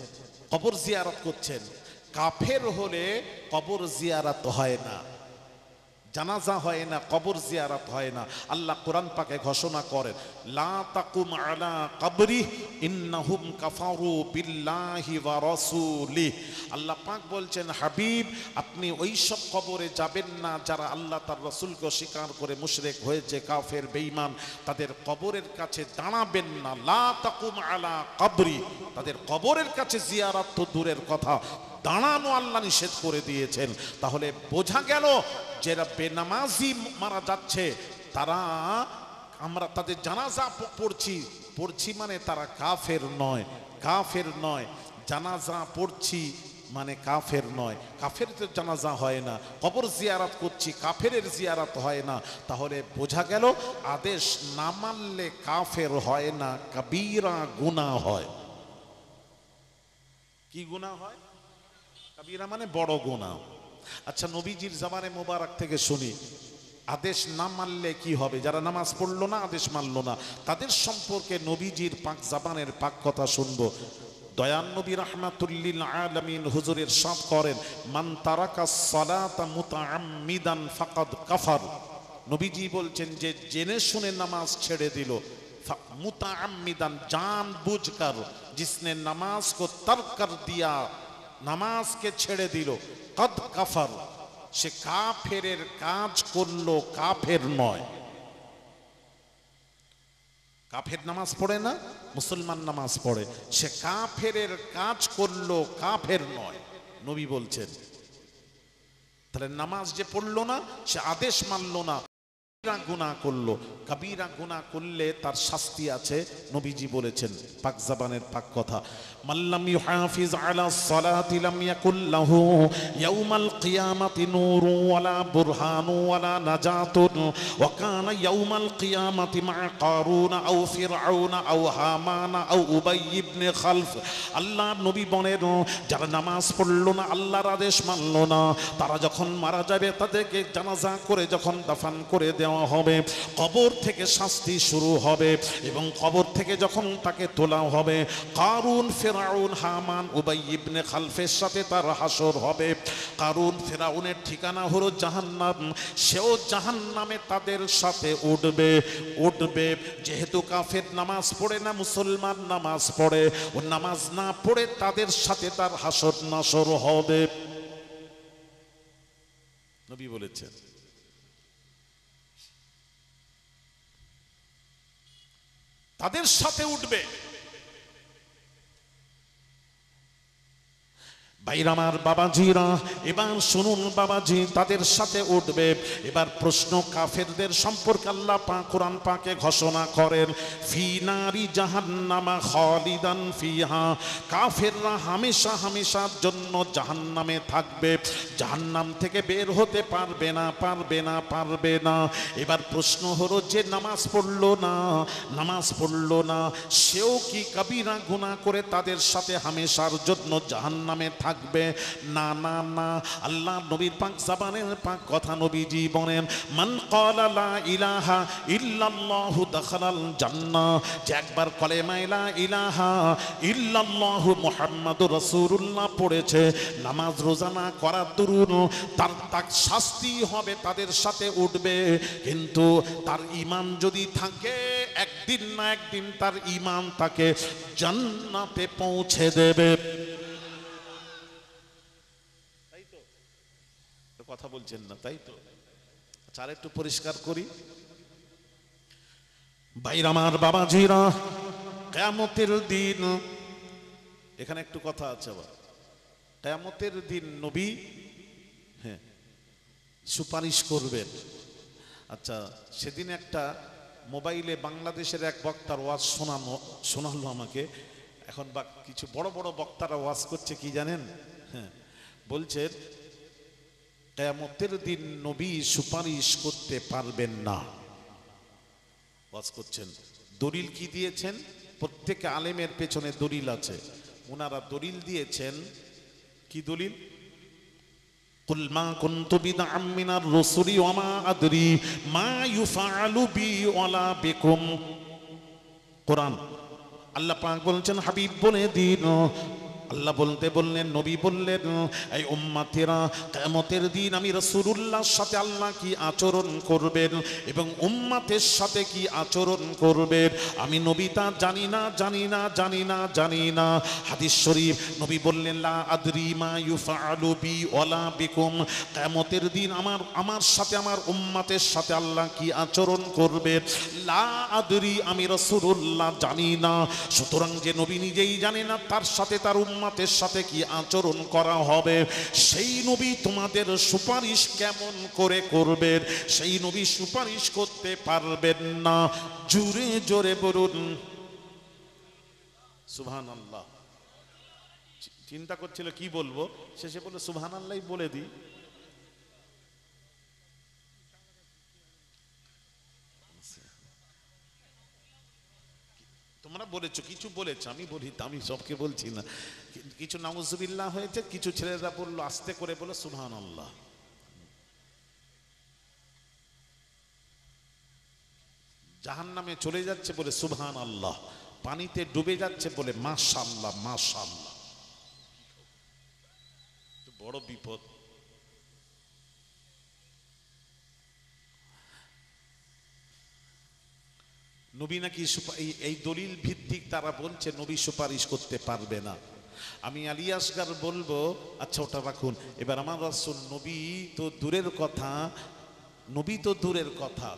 কবর জিয়ারত করছেন, কাফের হলে কবর জিয়ারত হয় না, জানাজা হয় না, কবর জিয়ারত হয় না। আল্লাহ কোরআন পাকে ঘোষণা করেন, লা তাকুম আলা কবরি ইন্নাহুম কাফারু বিল্লাহি ওয়া রাসূলিহি। আল্লাহ পাক বলছেন, হাবিব আপনি ওই সব কবরে যাবেন না যারা আল্লাহ তার রাসূলকে স্বীকার করে মুশরিক হয়েছে, কাফের, বেঈমান, তাদের কবরের কাছে দাঁড়াবেন না। লা তাকুম আলা কবরি, তাদের কবরের কাছে জিয়ারত তো দূরের কথা, দাঁড়ানো আল্লাহ নিষেধ করে দিয়েছেন। তাহলে বোঝা গেল যারা বেনামাজি মারা যাচ্ছে, তারা, আমরা তাদের জানাজা পড়ছি মানে তারা কাফের নয়, কাফের নয়। জানাজা পড়ছি মানে কাফের নয়, কাফেরদের জানাজা হয় না। কবর জিয়ারত করছি, কাফেরের জিয়ারত হয় না। তাহলে বোঝা গেল আদেশ না মানলে কাফের হয় না, কবিরা গুনাহ হয়। কি গুনাহ হয়? কবিরা মানে বড় গুনাহ। আচ্ছা, নবীজির জামানে মোবারক থেকে শুনি, আদেশ না মানলে কি হবে? যারা নামাজ পড়লো না, আদেশ মানলো না, তাদের সম্পর্কে নবীজির পাক জাবানের পাক কথা শুনবো। দয়ান নবী রাহমাতুল লিল আলামিন হুজুর ইরশাদ করেন, মান তারাকাস সালাতা মুতাআম্মিদান ফাকাদ কাফার। নবীজি বলছেন যে জেনে শুনে নামাজ ছেড়ে দিল, মুতাআম্মিদান जानबूझकर, जिसने नमाज को तर्क कर दिया, নামাজ কে ছেড়ে দিল, কদ কাফার, সে কাফেরের কাজ করলো, কাফের নয়। কাফের নামাজ পড়ে না, মুসলমান নামাজ পড়ে, সে কাফেরের কাজ করলো, কাফের নয়, নবী বলছেন। তাহলে নামাজ যে পড়লো না, সে আদেশ মানলো না, গুনাহ করলো, কবিরা গুনাহ করলে তার শাস্তি আছে। নবীজি বলেছেন, পাক জবানের পাক কথা, মাল্লাম ইউহাফিজ আলা সালাতি লাম ইয়াকুল লাহু ইয়াউমাল কিয়ামাতি নূরু ওয়ালা বুরহানু ওয়ালা নাজাতুন ওয়া কানা ইয়াউমাল কিয়ামাতি মা কারুন আও ফিরআউন আও হামান আও উবাই ইবনে খালফ। আল্লাহর নবী বলেন, যারা নামাজ পড়লো না, আল্লাহর আদেশ মানলো না, তারা যখন মারা যাবে তাদেরকে জানাজা করে যখন দাফন করে দেওয়া হবে, কবর থেকে শাস্তি শুরু হবে এবং কবর থেকে যখন তাকে তোলা হবে, কারুন ফিরআউন হামান উবাই ইবনে খালফের সাথে তার হাসর হবে। কারুন ফিরআউনের ঠিকানা হলো জাহান্নাম, সেও জাহান্নামে তাদের সাথে উঠবে। যেহেতু কাফের নামাজ পড়ে না, মুসলমান নামাজ পড়ে, ও নামাজ না পড়ে তাদের সাথে তার হাসর নাসর হবে। নবী বলেছেন, তাদের সাথে উঠবে। ভাইরা আমার, বাবাজিরা, এবার শুনুন বাবাজি, তাদের সাথে উঠবে। এবার প্রশ্ন, কাফেরদের সম্পর্কে আল্লাহ পাক কোরআন পাকে ঘোষণা করেন, ফি নারি জাহান্নামা খালিদান ফিহা, কাফেররা হামেশা হামেশার জন্য জাহান্নামে থাকবে, জাহান্নাম থেকে বের হতে পারবে না। এবার প্রশ্ন হলো, যে নামাজ পড়লো না সেও কি কবিরা গুনাহ করে তাদের সাথে হামেশার জন্য জাহান্নামে থাকবে? না না না, আল্লাহ নবীর পাক জবানের পাক কথা, নবীজি বলেন, মান ক্বালা লা ইলাহা ইল্লাল্লাহু দাখালাল জান্নাহ, যে একবার কলেমা লা ইলাহা ইল্লাল্লাহু মুহাম্মাদুর রাসূলুল্লাহ পড়েছে, নামাজ রোজা না করার দরুন তার শাস্তি হবে, তাদের সাথে উঠবে। কিন্তু তার ঈমান যদি থাকে, একদিন না একদিন তার ঈমান তাকে জান্নাতে পৌঁছে দেবে। কথা বলছেন না, তাই তো? আচ্ছা, আর একটু পরিষ্কার করি। ভাইরা আমার, বাবাজিরা, কিয়ামতের দিন, এখানে একটু কথা আছে আবার, কিয়ামতের দিন নবী সুপারিশ করবেন। আচ্ছা, সেদিন একটা মোবাইলে বাংলাদেশের এক বক্তার ওয়াজ শোনালো আমাকে। এখন বা কিছু বড় বড় বক্তারা ওয়াজ করছে, কি জানেন? বলছেন, কিয়ামতের দিন নবী সুপারিশ করতে পারবেন না। ওয়াজ করছেন, দলিল কি দিয়েছেন? প্রত্যেক আলেমের পেছনে দলিল আছে। ওনারা দলিল দিয়েছেন, কি দলিল? কুল মা কুনতু বিদআম মিনার রাসূলি ওয়া মা আদরি মা ইউফআলু বি ওয়ালা বিকুম। কোরআন, আল্লাহ পাক বলছেন, হাবিব বলে দিন, আল্লাহ বলতে বললেন, নবী বললেন, এই উম্মতেরা, কিয়ামতের দিন আমি রাসূলুল্লাহর সাথে আল্লাহ কি আচরণ করবেন এবং উম্মতের সাথে কি আচরণ করবেন, আমি নবী তা জানি না। হাদিস শরীফ, নবী বললেন, লা আদরি মা ইউফআলু বি ওয়ালা বিকুম, কিয়ামতের দিন আমার সাথে আমার উম্মতের সাথে আল্লাহ কি আচরণ করবে, লা আদরি, আমি রাসূলুল্লাহ জানি না। সুতরাং যে নবী নিজেই জানে না তার সাথে তার উম্মতের সাথে কি আচরণ করা হবে, সেই নবী তোমাদের সুপারিশ কেমন করে করবেন? সেই নবী সুপারিশ করতে পারবেন না। জোরে জোরে বলুন সুবহানাল্লাহ। চিন্তা করছিল কি বলবো, শেষে বলে সুবহানাল্লাহই বলে দিই। তোমরা বলেছো, কিছু বলেছো, আমি বলি, আমি সবকে বলছি না। কিছু নাউজুবিল্লাহ হয়েছে, কিছু ছেলেরা বললো, আস্তে করে বলে সুবহানাল্লাহ। জাহান্নামে চলে যাচ্ছে বলে সুবহানাল্লাহ, পানিতে ডুবে যাচ্ছে বলে মাশাআল্লাহ মাশাআল্লাহ। বড় বিপদ। নবী নাকি এই দলিল ভিত্তিক তারা বলছে নবী সুপারিশ করতে পারবে না। আমি আলী আসগার বলবো, আচ্ছা ওটা রাখুন। এবার আমার রাসূল, নবী তো দূরের কথা,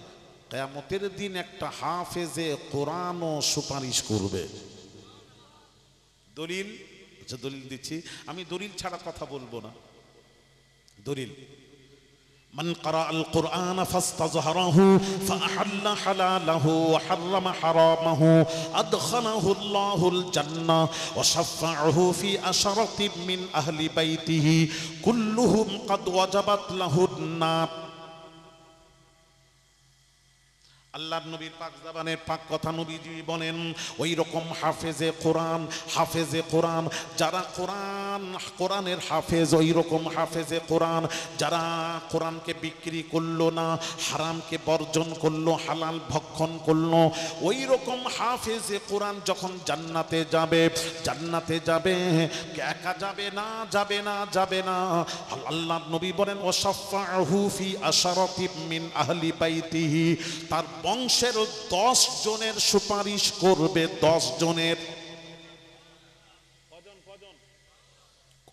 কিয়ামতের দিন একটা হাফেজে কোরআনও সুপারিশ করবে। দলিল, আচ্ছা দলিল দিচ্ছি, আমি দলিল ছাড়া কথা বলবো না। দলিল, من قرأ القرآن فاستظهره فأحل حلاله وحرم حرامه أدخله الله الجنة وشفعه في عشرة من أهل بيته كلهم قد وجبت له النار আল্লাহর নবীর পাক জবানের পাক কথা নবীজি বলেন ওই রকম হাফেজে কোরআন যারা কোরআনের হাফেজ, ওই রকম হাফেজে কোরআন যারা কোরআনকে বিক্রি করলো না, হারামকে বর্জন করলো, হালাল ভক্ষণ করলো, ওই রকম হাফেজে কোরআন যখন জান্নাতে যাবে একা যাবে না আল্লাহর নবী বলেন ওয়াশাফাহু ফি আশারাতিম মিন আহলি বাইতিহি, তার বংশের 10 জনের সুপারিশ করবে, 10 জনের।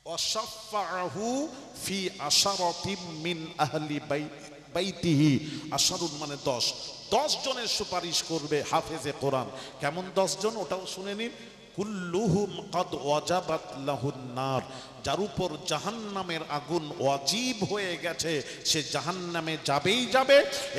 ওয়াশাফাহু ফি আশারাতিম মিন আহলি বাইতিহি, আশারুন মানে 10 জনের সুপারিশ করবে হাফেজে কোরআন। কেমন 10 জন ওটাও শুনে নিন। কুল্লুহুম কদ ওয়াজাবাত লাহুন নার, যার উপর জাহান্নামের আগুন ওয়াজিব হয়ে গেছে সে জাহান্নামে যাবে।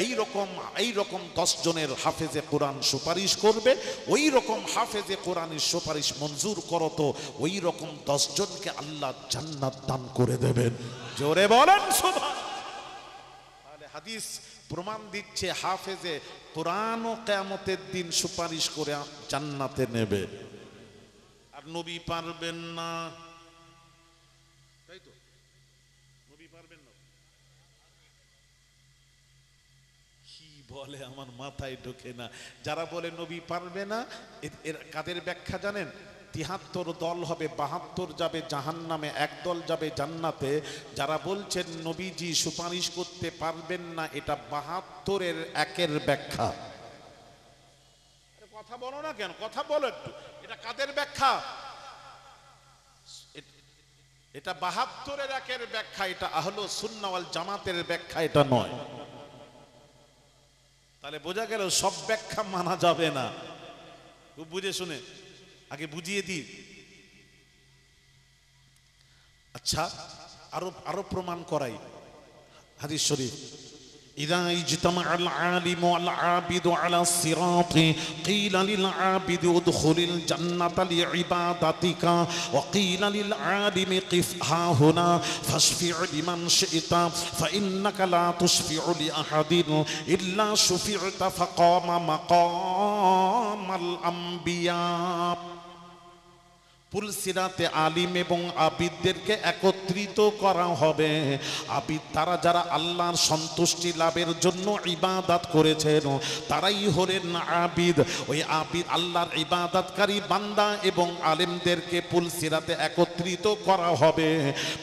এই রকম 10 জনের হাফেজে কোরআন সুপারিশ করবে। ওই রকম হাফেজে কোরআনের সুপারিশ মঞ্জুর করো তো ওই রকম 10 জনকে আল্লাহ জান্নাত দান করে দেবেন। জোরে বলেন সুবহানাল্লাহ। তাহলে হাদিস প্রমাণ দিচ্ছে হাফেজে কোরআনও কিয়ামতের দিন সুপারিশ করে জান্নাতে নেবে। আর নবী পারবেন না, তাই তো? নবী পারবেন না কি বলে আমার মাথায় ঢোকে না। যারা বলে নবী পারবে না এর কাদের ব্যাখ্যা জানেন? 73 দল হবে, 72 যাবে জাহান্নামে, 1 দল যাবে জান্নাতে। যারা বলছেন নবীজি সুপারিশ করতে পারবেন না, এটা 72-এর 1-এর ব্যাখ্যা। কথা বলো না কেন? কথা বলো একটু। এটা কাদের ব্যাখ্যা? এটা 72-এর 1-এর ব্যাখ্যা, এটা আহলে সুন্নাহ ওয়াল জামাতের ব্যাখ্যা, এটা নয়। তাহলে বোঝা গেল সব ব্যাখ্যা মানা যাবে না। খুব বুঝে শুনে আগে বুঝিয়ে দিই। আচ্ছা, আরো প্রমাণ করাই হাদিস শরীফ। إذا اجتمع العالم والعابد على الصراط قيل للعابد ادخل الجنة لعبادتك وقيل للعالم قف ها هنا فاشفع لمن شئت فإنك لا تشفع لأحد إلا شفعت فقام مقام الأنبياء। পুলসিরাতে আলিম এবং আবিদদেরকে একত্রিত করা হবে। আবিদ তারা যারা আল্লাহর সন্তুষ্টি লাভের জন্য ইবাদত করেছেন তারাই হলেন আবিদ। ওই আবিদ আল্লাহর ইবাদতকারী বান্দা এবং আলিমদেরকে পুলসিরাতে একত্রিত করা হবে।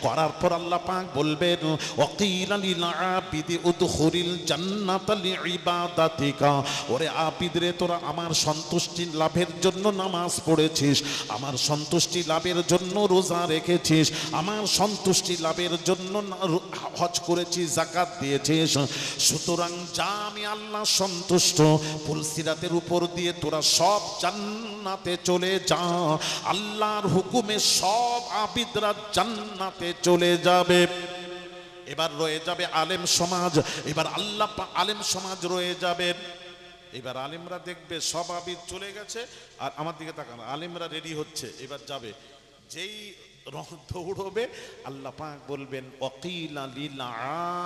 করার পর আল্লাহ পাক বলবেন ওয়াকিলা লিল আবিদি উদখুলিল জান্নাতা লিইবাদাতিকা, ওরে আবিদ রে তোরা আমার সন্তুষ্টি লাভের জন্য নামাজ পড়েছিস, আমার সন্তুষ্টি লাভের জন্য রোজা রেখেছিস, আমার সন্তুষ্টি লাভের জন্য হজ করেছিস, যাকাত দিয়েছিস, সুতরাং যা আমি আল্লাহ সন্তুষ্ট পুলসিরাতের উপর দিয়ে তোরা সব জান্নাতে চলে যা। আল্লাহর হুকুমে সব আবিদরা জান্নাতে চলে যাবে। এবার রয়ে যাবে আলেম সমাজ। এবার আল্লাহ আলেম সমাজ রয়ে যাবে। এবার আলিমরা দেখবে সব আবিদ চলে গেছে আর আমার দিকে তাকানো, আলিমরা রেডি হচ্ছে, এবার যাবে। যেই দৌড়বে আল্লাহ পাক বলবেন ওয়াকিলা লিল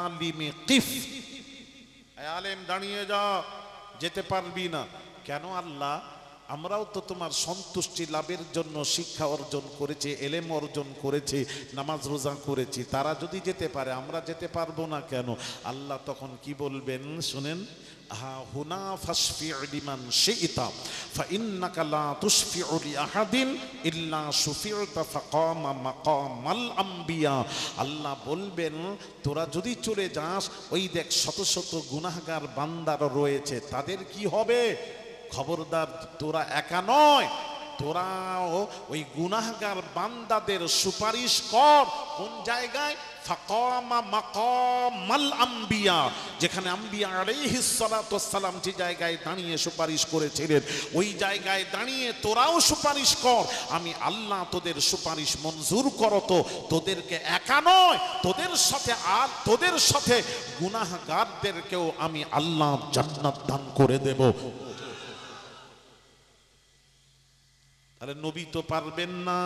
আলিমি কিফ, আলেম দাঁড়িয়ে যা, যেতে পারবি না। কেন আল্লাহ? আমরাও তো তোমার সন্তুষ্টি লাভের জন্য শিক্ষা অর্জন করেছি, এলেম অর্জন করেছি, নামাজ রোজা করেছি। তারা যদি যেতে পারে আমরা যেতে পারবো না কেন? আল্লাহ তখন কি বলবেন শুনেন, হা হুনা ফাশফি' লিমান শি'তা ফাইন্নাকা লা তুশফি'ু লিআহাদিন ইল্লা শুফি'তা ফাকামা মাকামাল আম্বিয়া। আল্লাহ বলবেন তোরা যদি চলে যাস, ওই দেখ শত শত গুনাহগার বান্দারা রয়েছে, তাদের কি হবে? খবরদার, তোরা একা নয়, তোরাও ওই গুনাহগার বান্দাদের সুপারিশ কর। কোন জায়গায়? ফাকামা মাকামাল আম্বিয়া, যেখানে আম্বিয়া আলাইহিস সালাতু ওয়াস সালাম যে জায়গায় দাঁড়িয়ে সুপারিশ করেছিলেন, ওই জায়গায় দাঁড়িয়ে তোরাও সুপারিশ কর। আমি আল্লাহ তোদের সুপারিশ মঞ্জুর করতো। তোদেরকে একা নয়, তোদের সাথে গুনাহগারদেরকেও আমি আল্লাহ জান্নাত দান করে দেব। তাহলে নবী তো পারবেন না,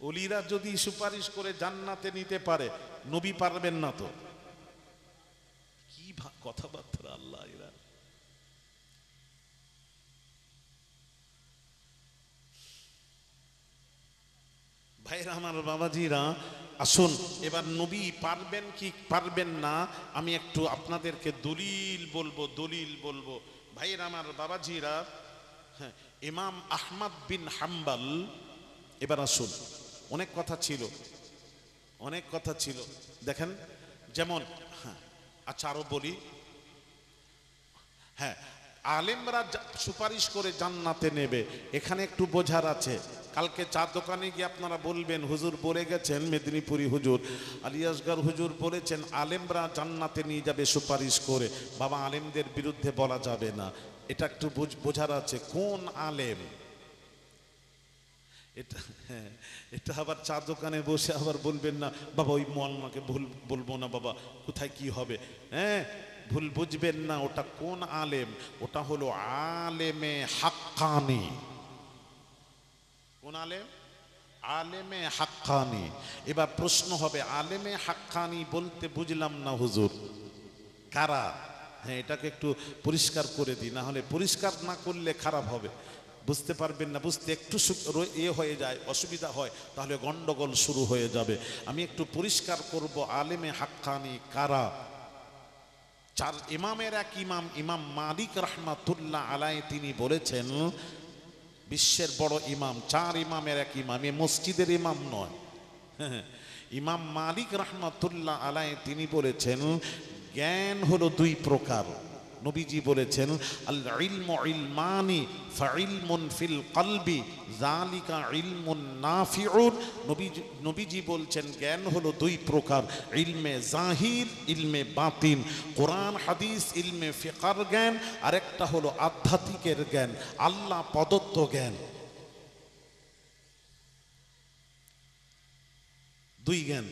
ওলিরা যদি সুপারিশ করে জান্নাতে নিতে পারে, নবী পারবেন না তো? কি কথাবার্তা আল্লাহ! এরা ভাইরা আমার, বাবাজিরা, আসুন এবার নবী পারবেন কি পারবেন না আমি একটু আপনাদেরকে দলিল বলবো। ভাইরা আমার, বাবাজিরা, হ্যাঁ, ইমাম আহমদ বিন হাম্বল, এবার আসুন, অনেক কথা ছিল দেখেন, যেমন, হ্যাঁ, আচ্ছা আরো বলি, হ্যাঁ, আলেমরা সুপারিশ করে জান্নাতে নেবে, এখানে একটু বোঝার আছে। কালকে চা দোকানে গিয়ে আপনারা বলবেন, হুজুর বলে গেছেন, মেদিনীপুরি হুজুর আলী আসগর হুজুর বলেছেন আলেমরা জান্নাতে নিয়ে যাবে সুপারিশ করে। বাবা, আলেমদের বিরুদ্ধে বলা যাবে না, এটা একটু বোঝার আছে। কোন আলেম? এটা আবার চা দোকানে বসে আবার বলবেন না বাবা, ওই মৌলানাকে ভুল বলবো না বাবা, কোথায় কি হবে, হ্যাঁ, ভুল বুঝবেন না। ওটা কোন আলেম? ওটা হলো আলেমে হাক্কানি। কোন আলেম? আলেমে হাক্কানি। এবার প্রশ্ন হবে, আলেমে হাক্কানি বলতে বুঝলাম না হুজুর, কারা? হ্যাঁ, এটাকে একটু পরিষ্কার করে দিই, না হলে পরিষ্কার না করলে খারাপ হবে, বুঝতে পারবেন না। বুঝতে একটু হয়ে যায়, অসুবিধা হয়, তাহলে গন্ডগোল শুরু হয়ে যাবে। আমি একটু পরিষ্কার করব, আলেমে হাক্কানি কারা। চার ইমামের এক ইমাম মালিক রাহমাতুল্লাহ আলাইহি, তিনি বলেছেন, বিশ্বের বড় ইমাম, চার ইমামের এক ইমাম, এ মসজিদের ইমাম নয়। ইমাম মালিক রাহমাতুল্লাহ আলাইহি তিনি বলেছেন, জ্ঞান হলো দুই প্রকার। নবীজি বলেছেন, আল ইলমু ইলমানি ফাইলমুন ফিল কলবি যালিকা ইলমুন নাফিউন। নবীজি বলছেন, জ্ঞান হলো দুই প্রকার, ইলমে জাহির, ইলমে বাতিন। কোরআন হাদিস ইলমে ফিকার জ্ঞান, আরেকটা হলো আধ্যাত্মিকের জ্ঞান, আল্লাহ প্রদত্ত জ্ঞান। দুই জ্ঞান।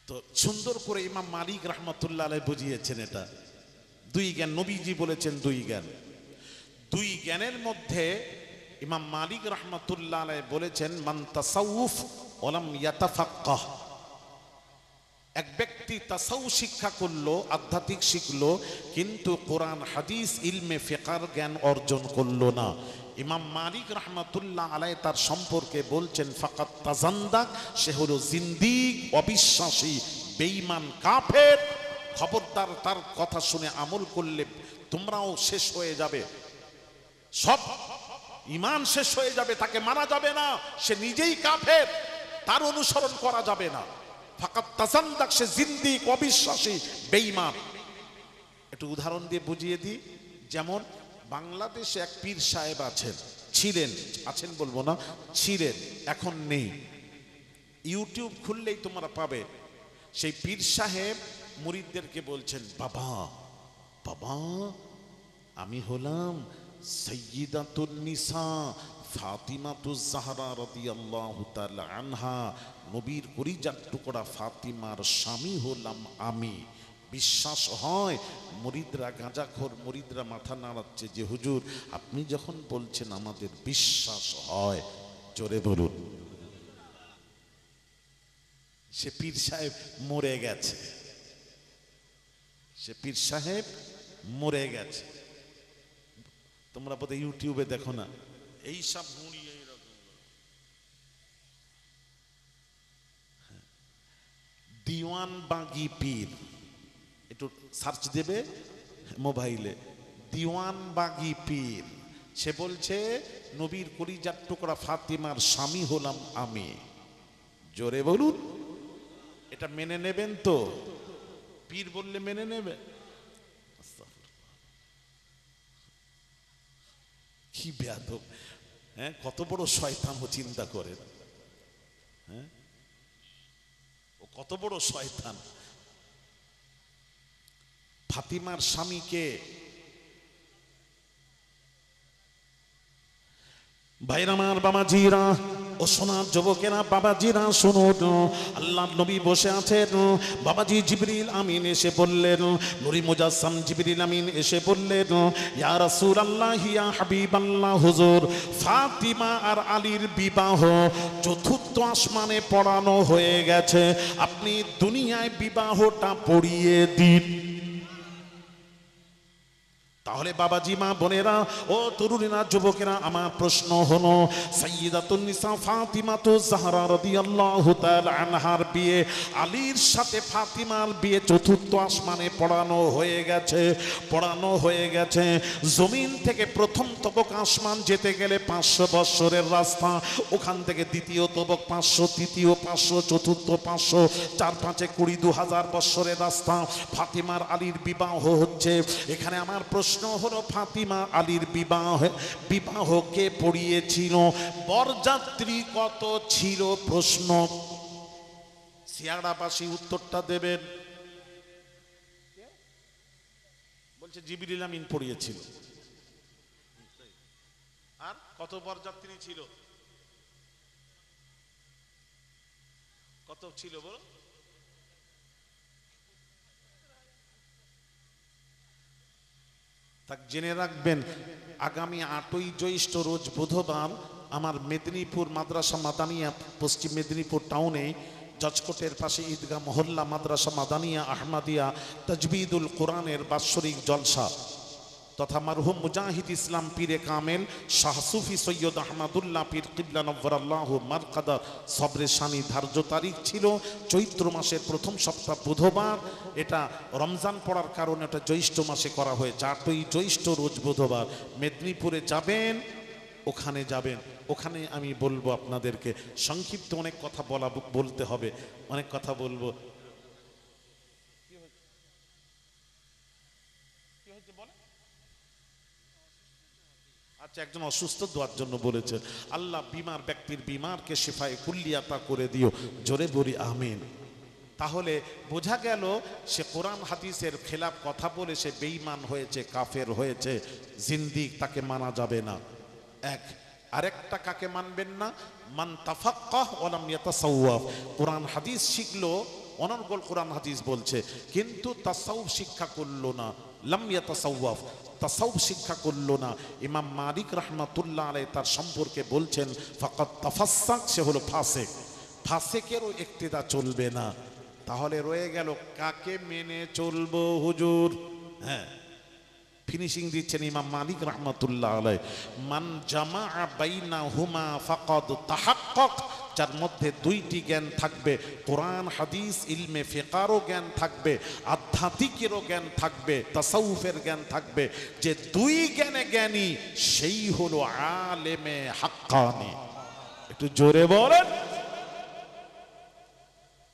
তো সুন্দর করে ইমাম মালিক রাহমাতুল্লাহ আলাইহি বুঝিয়েছেন, এটা দুই জ্ঞান। নবীজি বলেছেন দুই জ্ঞান। দুই জ্ঞানের মধ্যে ইমাম মালিক রাহমাতুল্লাহ আলাইহি বলেছেন, মান তাসাউফ ওয়ালাম ইয়াতাফাক্কাহ। এক ব্যক্তি তাসাউফ শিক্ষা করলো, আধ্যাত্মিক শিখলো, কিন্তু কোরআন হাদিস ইলমে ফিকার জ্ঞান অর্জন করলো না। ইমাম মালিক রাহমাতুল্লাহ আলাইহি তার সম্পর্কে বলছেন, ফাকাত তাজান্দাক, সে হলো জিন্দিক, অবিশ্বাসী, বেঈমান, কাফের। খবরদার, তার কথা শুনে আমল করলে তোমরাও শেষ হয়ে যাবে, সব ঈমান শেষ হয়ে যাবে, তাকে মানা যাবে না, সে নিজেই কাফের, তার অনুসরণ করা যাবে না। ফাকাত তাজান্দাক, সে জিন্দিক, অবিশ্বাসী, বেঈমান। একটু উদাহরণ দিয়ে বুঝিয়ে দিই। যেমন বাংলাদেশে এক পীর সাহেব আছেন বলবো না, ছিলেন, এখন নেই। ইউটিউব খুললেই তোমরা পাবে। সেই পীর সাহেব মুরিদদেরকে বলছেন, বাবা বাবা, আমি হলাম সাইয়্যিদাতুন নিসা ফাতিমাতুজ জাহরা রাদিয়াল্লাহু তাআলা আনহা, নবীর কলিজার টুকরা ফাতিমার স্বামী হলাম আমি। বিশ্বাস হয়? মুরিদরা, গাঁজাখোর মুরিদরা মাথা নাড়াচ্ছে যে হুজুর আপনি যখন বলছেন আমাদের বিশ্বাস হয়। জোরে বলুন। সে পীর সাহেব মরে গেছে, সে পীর সাহেব মরে গেছে। তোমরা বোধহয় ইউটিউবে দেখো না এইসব মুড়ি, এইরকম দিওয়ান বাগি পীর, একটু সার্চ দেবে মোবাইলে, দিওয়ান বাগি পীর। সে বলছে নবীর কলিজার টুকরা ফাতিমার স্বামী হলাম আমি। জোরে বলুন। এটা মেনে নেবেন তো? পীর বললে মেনে নেবে? কি বেয়াদব, হ্যাঁ, কত বড় শয়তান ও চিন্তা করেন, হ্যাঁ, ও কত বড় শয়তান। ফাতিমার স্বামীকে, ভাইরামার বাবাজিরা ও সোনার যুবকেরা, বাবাজিরা শুনুন, আল্লাহ নবী বসে আছেন, বাবাজি জিবরিল আমিন এসে বললেন, নূরি মুজাসসাম জিবরিল আমিন এসে বললেন, ইয়া রাসূলুল্লাহ ইয়া হাবিবাল্লাহ, হুজুর ফাতিমা আর আলীর বিবাহ চতুর্থ আসমানে পড়ানো হয়ে গেছে, আপনি দুনিয়ায় বিবাহটা পড়িয়ে দিন। তাহলে বাবাজি, মা বোনেরা ও তরুণীরা, যুবকেরা, আমার প্রশ্ন হলো, সাইয়্যিদাতুন নিসা ফাতিমাতুজ জাহরা রাদিয়াল্লাহু তাআলা আনহার বিয়ে, আলীর সাথে ফাতিমার বিয়ে চতুর্থ আসমানে পড়ানো হয়ে গেছে, পড়ানো হয়ে গেছে। জমিন থেকে প্রথম তবক আসমান যেতে গেলে 500 বৎসরের রাস্তা, ওখান থেকে দ্বিতীয় তবক 500, তৃতীয় 500, চতুর্থ 500, 4 5 20 2000 বৎসরের রাস্তা। ফাতিমার আলীর বিবাহ হচ্ছে। এখানে আমার প্রশ্ন হলো, ফাতিমা আলীর বিবাহ কে পড়িয়েছিল? বরযাত্রী কত ছিল? প্রশ্ন। সিয়াড়াবাসী উত্তরটা দেবেন। বলছে জিবরিল আমিন পড়িয়েছিল। আর কত বরযাত্রী ছিল? কত ছিল বলো? তা জেনে রাখবেন, আগামী 8ই জ্যৈষ্ঠ রোজ বুধবার আমার মেদিনীপুর মাদ্রাসা মাদানিয়া, পশ্চিম মেদিনীপুর টাউনে জজকোটের পাশে ঈদগাহ মহল্লা মাদ্রাসা মাদানিয়া আহমদিয়া তাজবিদুল কোরআনের বাৎসরিক জলসা তথা মারহুম মুজাহিদ ইসলাম পীরে কামেল শাহ সুফি সৈয়দ আহমদুল্লাহ পীর কিবলা নব্বরাল্লাহু মারকাদা সবরে শানি ধার্য তারিখ ছিল চৈত্র মাসের প্রথম সপ্তাহ বুধবার। এটা রমজান পড়ার কারণে এটা জ্যৈষ্ঠ মাসে করা হয়েছে। 8ই জ্যৈষ্ঠ রোজ বুধবার মেদিনীপুরে যাবেন, ওখানে যাবেন, ওখানে আমি বলবো আপনাদেরকে। সংক্ষিপ্ত অনেক কথা বলতে হবে, অনেক কথা বলবো। আচ্ছা, একজন অসুস্থ, দোয়ার জন্য বলেছে। আল্লাহ বিমার ব্যক্তির বিমারকে শিফায়ে কুল্লিয়াতা করে দিও, জোরে বলি আমিন। তাহলে বোঝা গেল সে কোরআন হাদিসের খেলাফ কথা বলে সে বেঈমান হয়েছে, কাফের হয়েছে, জিন্দিক, তাকে মানা যাবে না। এক। আরেকটা কাকে মানবেন না? মান তাফাক্কাহ ওয়া লাম ইয়াতাসাওয়াফ। কোরআন হাদিস শিখলো, অনর্গল কোরআন হাদিস বলছে, কিন্তু তাসাউফ শিক্ষা করলো না, লাম ইয়াতাসাওয়াফ, তাসাউফ শিক্ষা করলো না। ইমাম মালিক রাহমাতুল্লাহ আলাইহি তার সম্পর্কে বলছেন, ফাকাত তাফাসসাক, সে হলো ফাসিক। ফাসিকেরও ইক্তিদা চলবে না। তাহলে রয়ে গেল কাকে মেনে চলবো হুজুর? হ্যাঁ, ফিনিশিং দিচ্ছেন ইমাম মালিক রাহমাতুল্লাহ আলাইহি, মান জামাআ বাইনাহুমা ফাকাদ তাহাক্কাক, যার মধ্যে দুইটি জ্ঞান থাকবে, কোরআন হাদিস ইলমে ফিকারও জ্ঞান থাকবে, আধ্যাত্মিকেরও জ্ঞান থাকবে, তাসাউফের জ্ঞান থাকবে, যে দুই জ্ঞানে জ্ঞানী সেই হলো আলেমে হাক্কানি। একটু জোরে বলেন।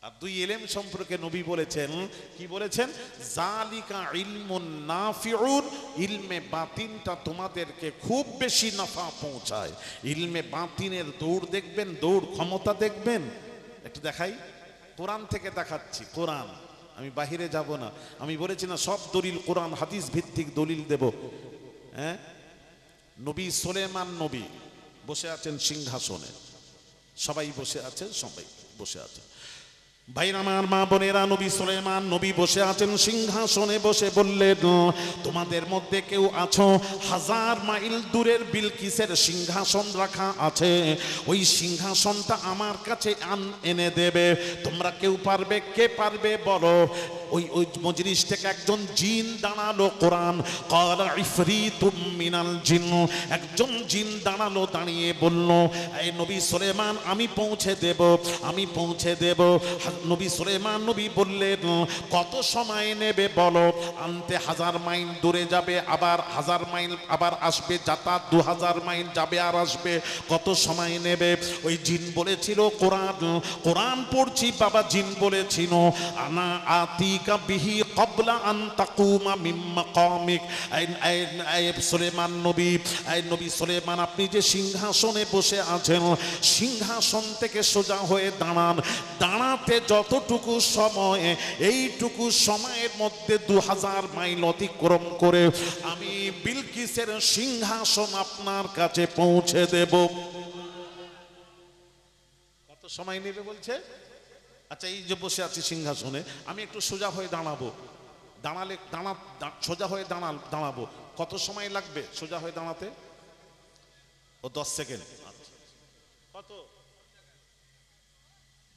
আর দুই ইলম সম্পর্কে নবী বলেছেন, কি বলেছেন? জালিকা ইলমুন নাফিউন, ইলমে বাতিনটা তোমাদেরকে খুব বেশি নাফা পৌঁছায়। ইলমে বাতিনের দৌড় দেখবেন, দৌড় ক্ষমতা দেখবেন। একটু দেখাই, কোরআন থেকে দেখাচ্ছি। কোরআন, আমি বাহিরে যাব না। আমি বলেছি না সব দলিল কোরআন হাদিস ভিত্তিক দলিল দেব। হ্যাঁ, নবী সুলাইমান নবী বসে আছেন সিংহাসনে, সবাই বসে আছে, সবাই বসে আছে। ভাইরা আমার, মা বোনেরা, নবী সুলাইমান নবী বসে আছেন সিংহাসনে, বসে বললেন, তোমাদের মধ্যে কেউ আছো 1000 মাইল দূরের বিলকিসের সিংহাসন রাখা আছে, ওই সিংহাসনটা আমার কাছে এনে দেবে। তোমরা কেউ পারবে? কে পারবে বলো? ওই মজলিস থেকে একজন জিন দাঁড়ালো, কোরআন ক্বালা ইফরিতুম মিনাল জিন, একজন জিন দাঁড়ালো, দাঁড়িয়ে বলল, এই নবী সুলাইমান আমি পৌঁছে দেব, আমি পৌঁছে দেব। নবী সুলাইমান নবী বললেন, কত সময় নেবে বলো? আনতে 1000 মাইল দূরে যাবে, আবার 1000 মাইল আবার আসবে, যাতায়াত 2000 মাইল যাবে আর আসবে, কত সময় নেবে? ওই জিন বলেছিল, কোরআন পড়ছি বাবা। জিন বলেছিল, আনা আতিকা বিহি ক্বাবলা আন তাকুমা মিন মাকামিক। এই সুলাইমান নবী, এই নবী সুলাইমান আপনি যে সিংহাসনে বসে আছেন, সিংহাসন থেকে সোজা হয়ে দাঁড়ান। দাঁড়াতে যতটুকু সময়, এইটুকু সময়ের মধ্যে 2000 মাইল অতিক্রম করে আমি বিলকিসের সিংহাসন আপনার কাছে পৌঁছে দেব। কত সময় নেবে বলছে? আচ্ছা, এই যে বসে আছি সিংহাসনে, আমি একটু সোজা হয়ে দাঁড়াবো, সোজা হয়ে দাঁড়াবো, কত সময় লাগবে সোজা হয়ে দাঁড়াতে? ও 10 সেকেন্ড। কত?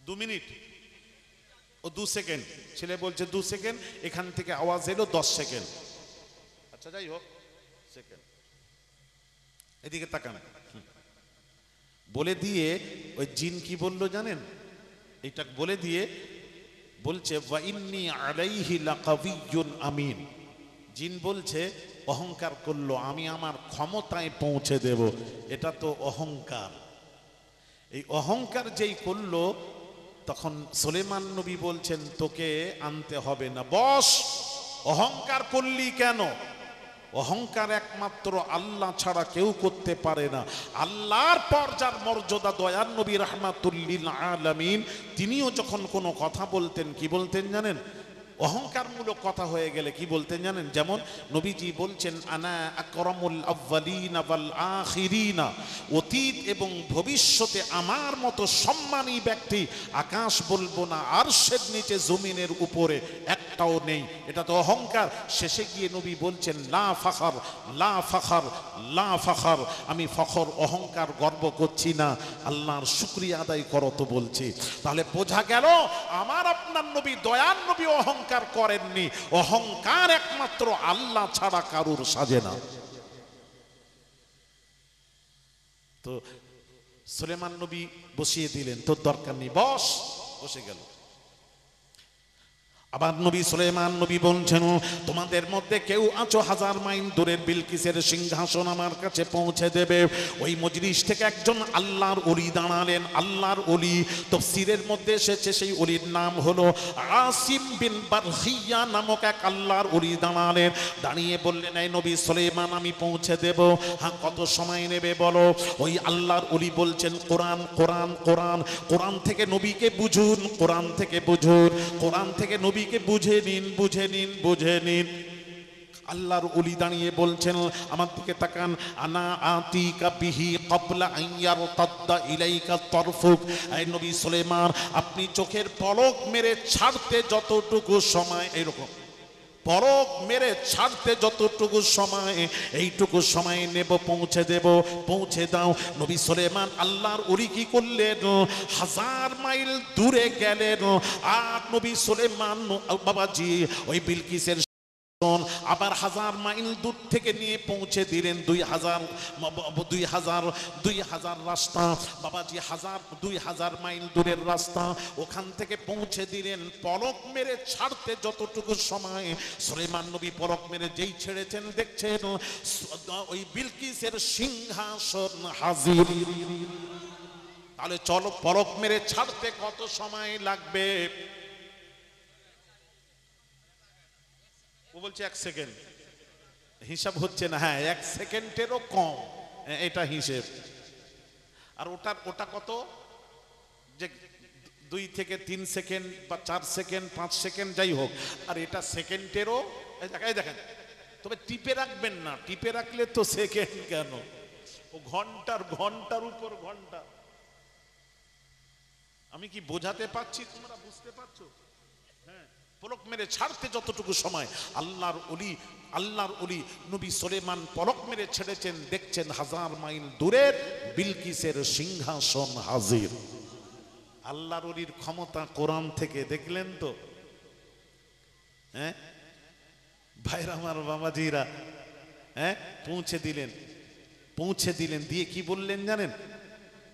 2 মিনিট? ও 2 সেকেন্ড। ছেলে বলছে 2 সেকেন্ড, এখান থেকে আওয়াজ এলো 10 সেকেন্ড। আচ্ছা যাই হোক, সেকেন্ড। এদিকে তাকান। বলে দিয়ে ওই জিন কি বললো জানেন? এটা বলে দিয়ে বলছে, ওয়া ইন্নী আলাইহি লাকাবিয়্যুন আমিন। জিন বলছে, অহংকার করলো, আমি আমার ক্ষমতায় পৌঁছে দেব। এটা তো অহংকার। এই অহংকার যেই করলো, তখন সুলাইমান নবী বলছেন, তোকে আনতে হবে না, বস। অহংকার করলি কেন? অহংকার একমাত্র আল্লাহ ছাড়া কেউ করতে পারে না। আল্লাহর পর যার মর্যাদা, দয়ার নবী রাহমাতুল লিল আলামিন, তিনিও যখন কোনো কথা বলতেন, কি বলতেন জানেন? অহংকারমূলক কথা হয়ে গেলে কি বলতেন জানেন? যেমন নবীজি বলছেন, আনা আকরামুল আউয়ালিনা ওয়াল আখিরিনা, অতীত এবং ভবিষ্যতে আমার মতো সম্মানী ব্যক্তি আকাশ বলবো না, আরশের নিচে জমিনের উপরে একটাও নেই। এটা তো অহংকার। শেষে গিয়ে নবী বলছেন, লা ফাখর, লা ফাখর, লা ফাখর, আমি ফখর, অহংকার, গর্ব করছি না, আল্লাহর শুকরিয়া আদায় করো তো বলছি। তাহলে বোঝা গেল আমার আপনার নবী, দয়ার নবী অহংকার করেননি। অহংকার একমাত্র আল্লাহ ছাড়া কারুর সাজে না। তো সুলাইমান নবী বসিয়ে দিলেন, তোর দরকার নেই, বস। বসে গেল। আবার নবী সুলাইমান নবী বলছেন, তোমাদের মধ্যে কেউ আছো 1000 মাইল দূরের বিলকিসের সিংহাসন আমার কাছে পৌঁছে দেবে। ওই মজলিস থেকে একজন আল্লাহর ওলি দাঁড়ালেন। আল্লাহর ওলি তাফসীরের মধ্যে এসেছে, সেই ওলির নাম হলো আসিম বিন বারখিয়া নামক এক আল্লাহর ওলি দাঁড়ালেন। দাঁড়িয়ে বললেন, এই নবী সুলাইমান আমি পৌঁছে দেব। হ্যাঁ, কত সময় নেবে বলো? ওই আল্লাহর ওলি বলছেন, কোরআন, কোরআন, কোরআন, কোরআন থেকে নবীকে বুঝুন, কোরআন থেকে বুঝুন, কোরআন থেকে নবী বুঝে নিন, বুঝে নিন, বুঝে নিন। আল্লাহর ওলি দাঁড়িয়ে বলছেন, আমার দিকে তাকান, আনা আতিকা বিহি ক্বাবলা আন ইয়ারতাদ্দা ইলাইকা তরফুক। এই নবী সুলাইমান, আপনি চোখের পলক মেরে ছাড়তে যতটুকু সময়, এইরকম পলক মেরে ছাড়তে যতটুকু সময়, এইটুকু সময় নেব, পৌঁছে দেব, পৌঁছে দাও। নবী সুলাইমান আল্লাহর ওলি কি করলেন? 1000 মাইল দূরে গেলেন। আর নবী সুলাইমান বাবাজি ওই বিলকিসের আবার 1000 মাইল দূর থেকে নিয়ে পৌঁছে দিলেন 2000 রাস্তা বাবাজি, 2000 মাইল দূরের রাস্তা। ওখান থেকে পৌঁছে দিলেন। পলক মেরে ছাড়তে যতটুকু সময়, সুলাইমান নবী পলক মেরে যেই ছেড়েছেন, দেখছেন ওই বিলকিসের সিংহাসন হাজির। তাহলে চলো, পলক মেরে ছাড়তে কত সময় লাগবে? ও বলছে 1 সেকেন্ড। হিসাব হচ্ছে না। হ্যাঁ, 1 সেকেন্ডেরও কম, এটা হিসেব। আর ওটা কত? যে 2 থেকে 3 সেকেন্ড বা 4 সেকেন্ড, 5 সেকেন্ড, যাই হোক। আর এটা সেকেন্ডেরও, এই দেখেন। তবে টিপে রাখবেন না, টিপে রাখলে তো সেকেন্ড কেন, ও ঘন্টার উপর ঘন্টা। আমি কি বোঝাতে পারছি? তোমরা বুঝতে পারছো? হ্যাঁ, পলক মেরে ছাড়তে যতটুকু সময়, আল্লাহর ওলি নবী সুলাইমান পলক মেরে ছেড়েছেন, দেখছেন 1000 মাইল দূরের বিলকিসের সিংহাসন হাজির। আল্লাহর ওলির ক্ষমতা কোরআন থেকে দেখলেন তো? হ্যাঁ ভাইরা আমার বাবাজিরা, হ্যাঁ পৌঁছে দিলেন দিয়ে কি বললেন জানেন?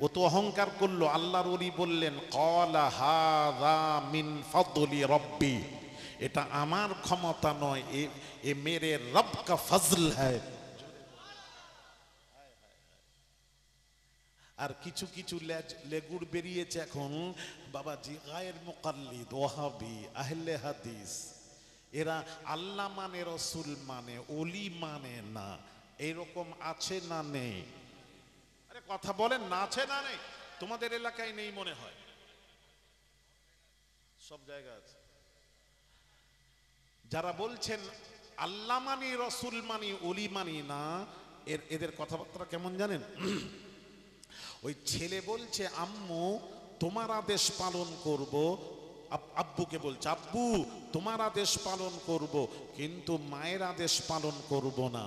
ও তো অহংকার করলো, আল্লাহর ওলি বললেন ক্বালা হাযা মিন ফাদলি রব্বি, এটা আমার ক্ষমতা নয়, এ মেরে রব কা ফজল হ্যায়। আর কিছু কিছু লেগুড় বেরিয়েছে এখন বাবাজি, গায়ের মুকাল্লিদ, ওয়াহাবি, আহলে হাদিস, এরা আল্লাহ মানে, রসুল মানে, ওলি মানে না। এরকম আছে না নেই? আরে কথা বলেন না, আছে না নেই? তোমাদের এলাকায় নেই মনে হয়, সব জায়গা আছে। যারা বলছেন আল্লাহ মানি, রসুল মানি, ওলি মানি না, এদের কথাবার্তা কেমন জানেন? ওই ছেলে বলছে আম্মু তোমার আদেশ পালন করব, আব্বুকে বলছে আব্বু তোমার আদেশ পালন করব, কিন্তু মায়ের আদেশ পালন করব না।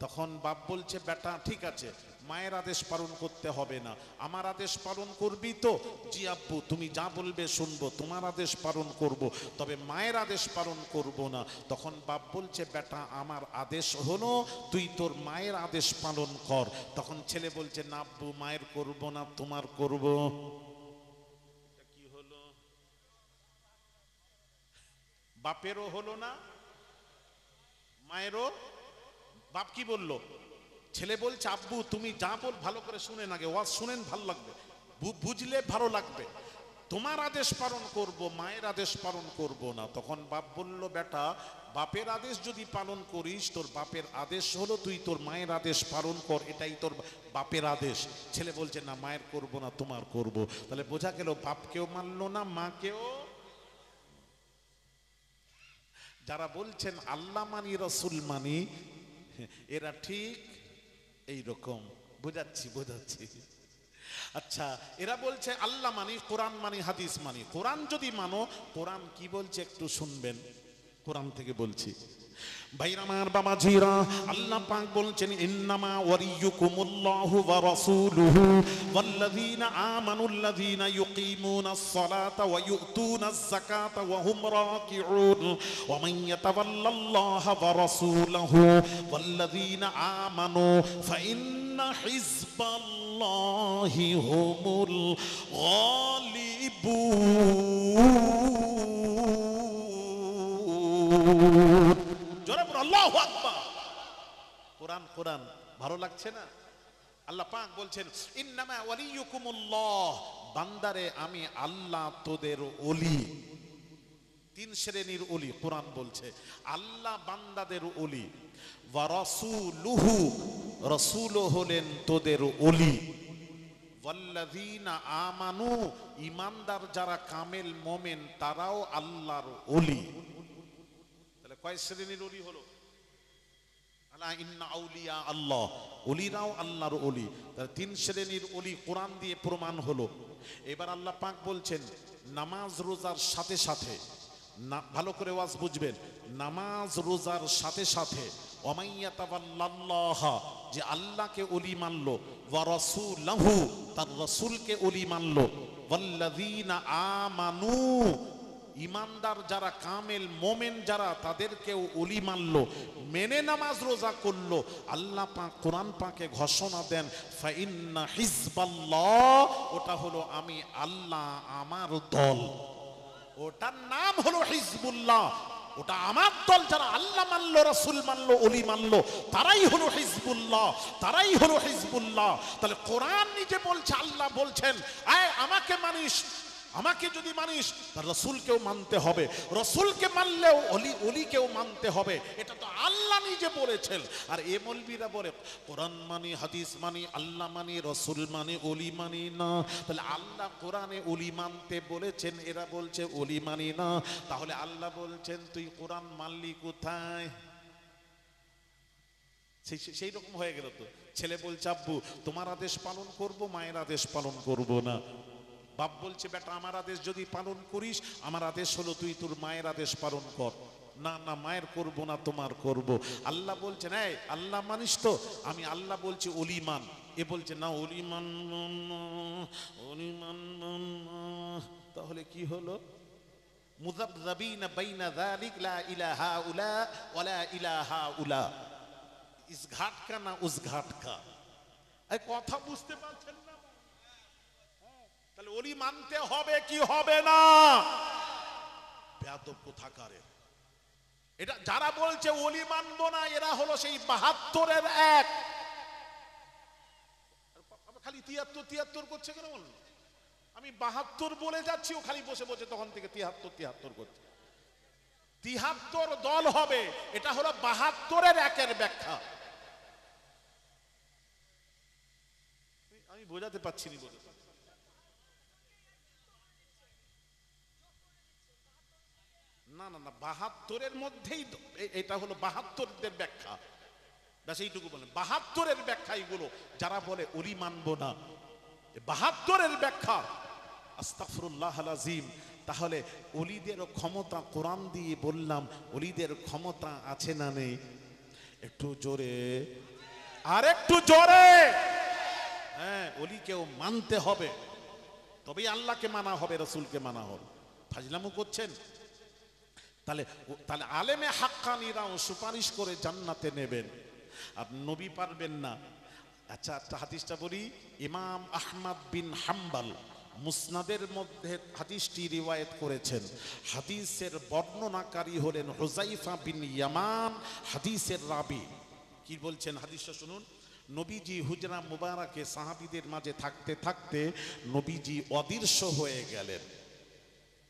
তখন বাপ বলছে বেটা ঠিক আছে, মায়ের আদেশ পালন করতে হবে না, আমার আদেশ পালন করবি তো? জি আব্বু তুমি যা বলবে শুনবো, তোমার আদেশ পালন করব, তবে মায়ের আদেশ পালন করব না। তখন বাপ বলছে বেটা আমার আদেশ হলো তুই তোর মায়ের আদেশ পালন কর। তখন ছেলে বলছে না আব্বু মায়ের করব না, তোমার করব। কি হলো? বাপেরও হলো না, মায়েরও। বাপ কি বললো? ছেলে বলছে আব্বু তুমি যা বল, ভালো করে শুনেন, আগে ওয়াজ শুনেন, ভালো লাগবে, বুঝলে ভালো লাগবে, তোমার আদেশ পালন করব, মায়ের আদেশ পালন করব না। তখন বাপ বলল বেটা বাপের আদেশ যদি পালন করিস, তোর বাপের আদেশ হলো তুই তোর মায়ের আদেশ পালন কর, এটাই তোর বাপের আদেশ। ছেলে বলছে না মায়ের করব না, তোমার করব। তাহলে বোঝা গেল বাপকেও মানলো না, মাকেও। যারা বলছেন আল্লাহ মানি, রসুল মানি, এরা ঠিক এই রকম। বোঝাচ্ছি। আচ্ছা, এরা বলছে আল্লাহ মানি, কোরআন মানি, হাদিস মানি। কোরআন যদি মানো, কোরআন কি বলছে একটু শুনবেন, কোরআন থেকে বলছি। ভাইরা আমার বাবাজিরা, আল্লাহ পাক বলছেন ইন্নামা ওয়ালিয়ুকুমুল্লাহু ওয়া রাসূলুহু ওয়াল্লাযীনা আমানুল্লাযীনা ইউকিমুনাস সালাতা ওয়া ইউতুনাজ যাকাতা ওয়া হুম রাকিউন ওয়া মান ইয়াতাওয়াল্লাল্লাহা ওয়া রাসূলুহু ওয়াল্লাযীনা আমানু ফাইন্না হিজবাল্লাহি হুমুল গালিবুন। আল্লাহু আকবার। কোরআন ভালো লাগছে না? আল্লাহ পাক বলছেন ইন্নামা ওয়ালিয়ুকুমুল্লাহ, বান্দারে আমি আল্লাহ তোদের ওলি। তিন শ্রেণীর ওলি কোরআন বলছে, আল্লাহ বান্দাদের ওলি। ওয়া রাসূলুহু, রাসূল হলেন তোদের ওলি। ওয়াল্লাযীনা আমানু, ঈমানদার যারা কামেল মুমিন তারাও আল্লাহর ওলি। তাহলে কয় শ্রেণীর ওলি হলো? আলা ইন্না আউলিয়া আল্লাহ, ওলিরাও আল্লাহর ওলি। তাহলে তিন শ্রেণীর ওলি কোরআন দিয়ে প্রমাণ হলো। এবার আল্লাহ পাক বলছেন নামাজ রোজার সাথে সাথে, ভালো করে ওয়াজ বুঝবেন, নামাজ রোজার সাথে সাথে ওয়ামাইয়াতাওয়াল্লাল্লাহ, যে আল্লাহকে ওলি মানলো, ওয়া রাসূলহু, তার রাসূলকে ওলি মানলো, ওয়াল্লাযীনা আমানু, ইমানদার যারা কামেল মোমেন যারা তাদেরকেও ওলি মানলো, মেনে নামাজ রোজা করলো। আল্লাহ পাক কোরআন পাকে ঘোষণা দেন ফাইন্না হিজবাল্লাহ, ওটা হলো আমি আল্লাহ আমার দল, ওটার নাম হলো হিজবুল্লাহ, ওটা আমার দল। যারা আল্লাহ মানলো, রাসূল মানলো, ওলি মানলো, তারাই হলো হিজবুল্লাহ, তারাই হলো হিজবুল্লাহ। তাহলে কোরআন নিজে বলছে, আল্লাহ বলছেন আয় আমাকে মানিস, আমাকে যদি মানিস তার রাসূলকেও মানতে হবে, রাসূলকে মানলেও ওলিকেও মানতে হবে। এটা তো আল্লাহ নিজে বলেছেন। আর এ মৌলবীরা বলে কোরআন মানি, হাদিস মানি, আল্লাহ মানি, রাসূল মানি, ওলি মানি না। তাহলে আল্লাহ কোরআনে ওলি মানতে বলেছেন, এরা বলছে ওলি মানি না। তাহলে আল্লাহ বলছেন তুই কোরআন মানলি কোথায়? সেই রকম হয়ে গেল তো। ছেলে বলছে আব্বু তোমার আদেশ পালন করব, মায়ের আদেশ পালন করব না। বাপ বলছে বেটা আমার আদেশ যদি পালন করিস, আমার আদেশ হলো তুই তোর মায়ের আদেশ পালন কর। না না মায়ের করব না, তোমার করব। আল্লাহ বলছেন এই আল্লাহ মানিস তো? আমি আল্লাহ বলছি ওলি মান। এ বলছে না ওলি মানব না, ওলি মানব না। তাহলে কি হলো? মুযাবযাবিনা বাইনা যালিক লা ইলাহা উলা ওয়ালা ইলাহা উলা। ইস ঘাট কা না উস ঘাট কা। এই কথা বুঝতে পারছেন না? তাহলে ওলি মানতে হবে কি হবে না? বেয়াদব কোথাকারের। এটা যারা বলছে ওলি মানবো না, এরা হলো সেই ৭২-এর এক। খালি ৭৩ করছে কেন বলুন? আমি ৭২ বলে যাচ্ছি, ও খালি বসে বসে তখন থেকে ৭৩ করছে। ৭৩ দল হবে, এটা হলো ৭২-এর একের ব্যাখ্যা। আমি বোঝাতে পারছি না বলে। না না না, ৭২-এর মধ্যেই এটা হলো ৭২-দের ব্যাখ্যা। ব্যাস এইটুকু বলেন, ৭২-এর ব্যাখ্যা এগুলো। যারা বলে ওলি মানবো না, ৭২-এর ব্যাখ্যা। আস্তাগফিরুল্লাহ আল আযীম। তাহলে ওলিদের ক্ষমতা, কোরআন দিয়ে বললাম, ওলিদের ক্ষমতা আছে না নেই? একটু জোরে, আর একটু জোরে। হ্যাঁ, ওলিকেও মানতে হবে, তবেই আল্লাহকে মানা হবে, রাসূলকে মানা হবে। ফাজলামু করছেন? তাহলে আলেমে হাক্কানিরাও সুপারিশ করে জান্নাতে নেবেন, আর নবী পারবেন না। আচ্ছা, একটা হাদিসটা বলি। ইমাম আহমদ বিন হাম্বল মুসনাদের মধ্যে হাদিসটি রিওয়ায়াত করেছেন। হাদিসের বর্ণনাকারী হলেন হুযাইফা বিন ইয়ামান, হাদিসের রাবি। কি বলছেন হাদিসটা শুনুন। নবীজি হুজরা মুবারাকে সাহাবীদের মাঝে থাকতে থাকতে নবীজি অদৃশ্য হয়ে গেলেন,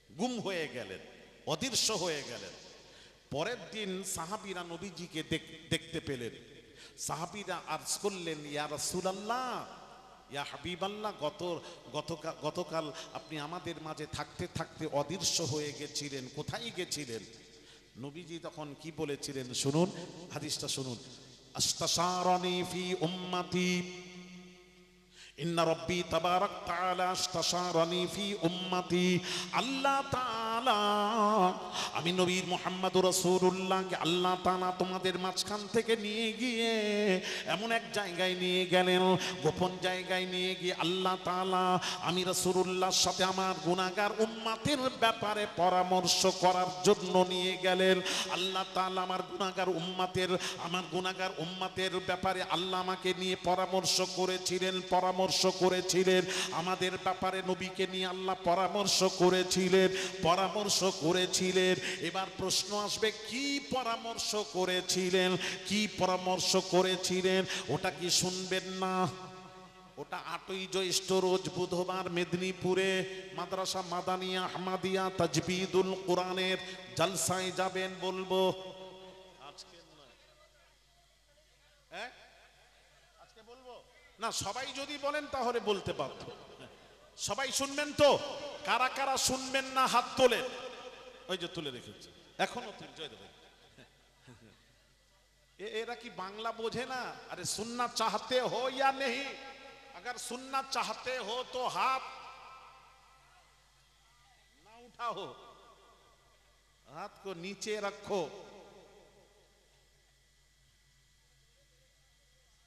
গুম হয়ে গেলেন, অদৃশ্য হয়ে গেলেন। পরের দিন সাহাবীরা নবীজিকে দেখতে পেলেন। সাহাবীরা আরজ করলেন, ইয়া রাসূলুল্লাহ, ইয়া হাবিবাল্লাহ, গতকাল আপনি আমাদের মাঝে থাকতে থাকতে অদৃশ্য হয়ে গেছিলেন, কোথায় গেছিলেন? নবীজি তখন কি বলেছিলেন শুনুন, হাদিসটা শুনুন। আস্তাশারানি ফি উম্মতি, ইন্না রাব্বি তাবারাক তাআলা আস্তাশারানি ফি উম্মতি। আল্লাহ তাআলা, আমি নবী মুহাম্মদুর রাসূলুল্লাহকে আল্লাহ তাআলা তোমাদের মাঝখান থেকে নিয়ে গিয়ে এমন এক জায়গায় নিয়ে গেলেন, গোপন জায়গায় নিয়ে গিয়ে আল্লাহ তাআলা আমি রাসূলুল্লাহর সাথে আমার গুনাহগার উম্মতের ব্যাপারে পরামর্শ করার জন্য নিয়ে গেলেন। আল্লাহ তাআলা আমার গুনাহগার উম্মতের ব্যাপারে আল্লাহ আমাকে নিয়ে পরামর্শ করেছিলেন। আমাদের ব্যাপারে নবীকে নিয়ে আল্লাহ পরামর্শ করেছিলেন। এবার প্রশ্ন আসবে, কি পরামর্শ করেছিলেন? ওটা কি শুনবেন না? ওটা 8ই জ্যৈষ্ঠ রোজ বুধবার মেদিনীপুরে মাদ্রাসা মাদানিয়া আহমদিয়া তাজবিদুল কোরআনের জলসায় যাবেন, বলবো। আজকে নয়, হ্যাঁ আজকে বলবো না। সবাই যদি বলেন তাহলে বলতে বাধ্য। সবাই শুনবেন তো? কারা কারা শুনবেন না হাত তোলে। ওই যে তুলে রেখেছে, এখনো তুলছে। এরা কি বাংলা বোঝে না? আরে सुनना चाहते हो या नहीं? अगर सुनना चाहते हो तो हाथ ना उठाओ, हाथ को नीचे रखो।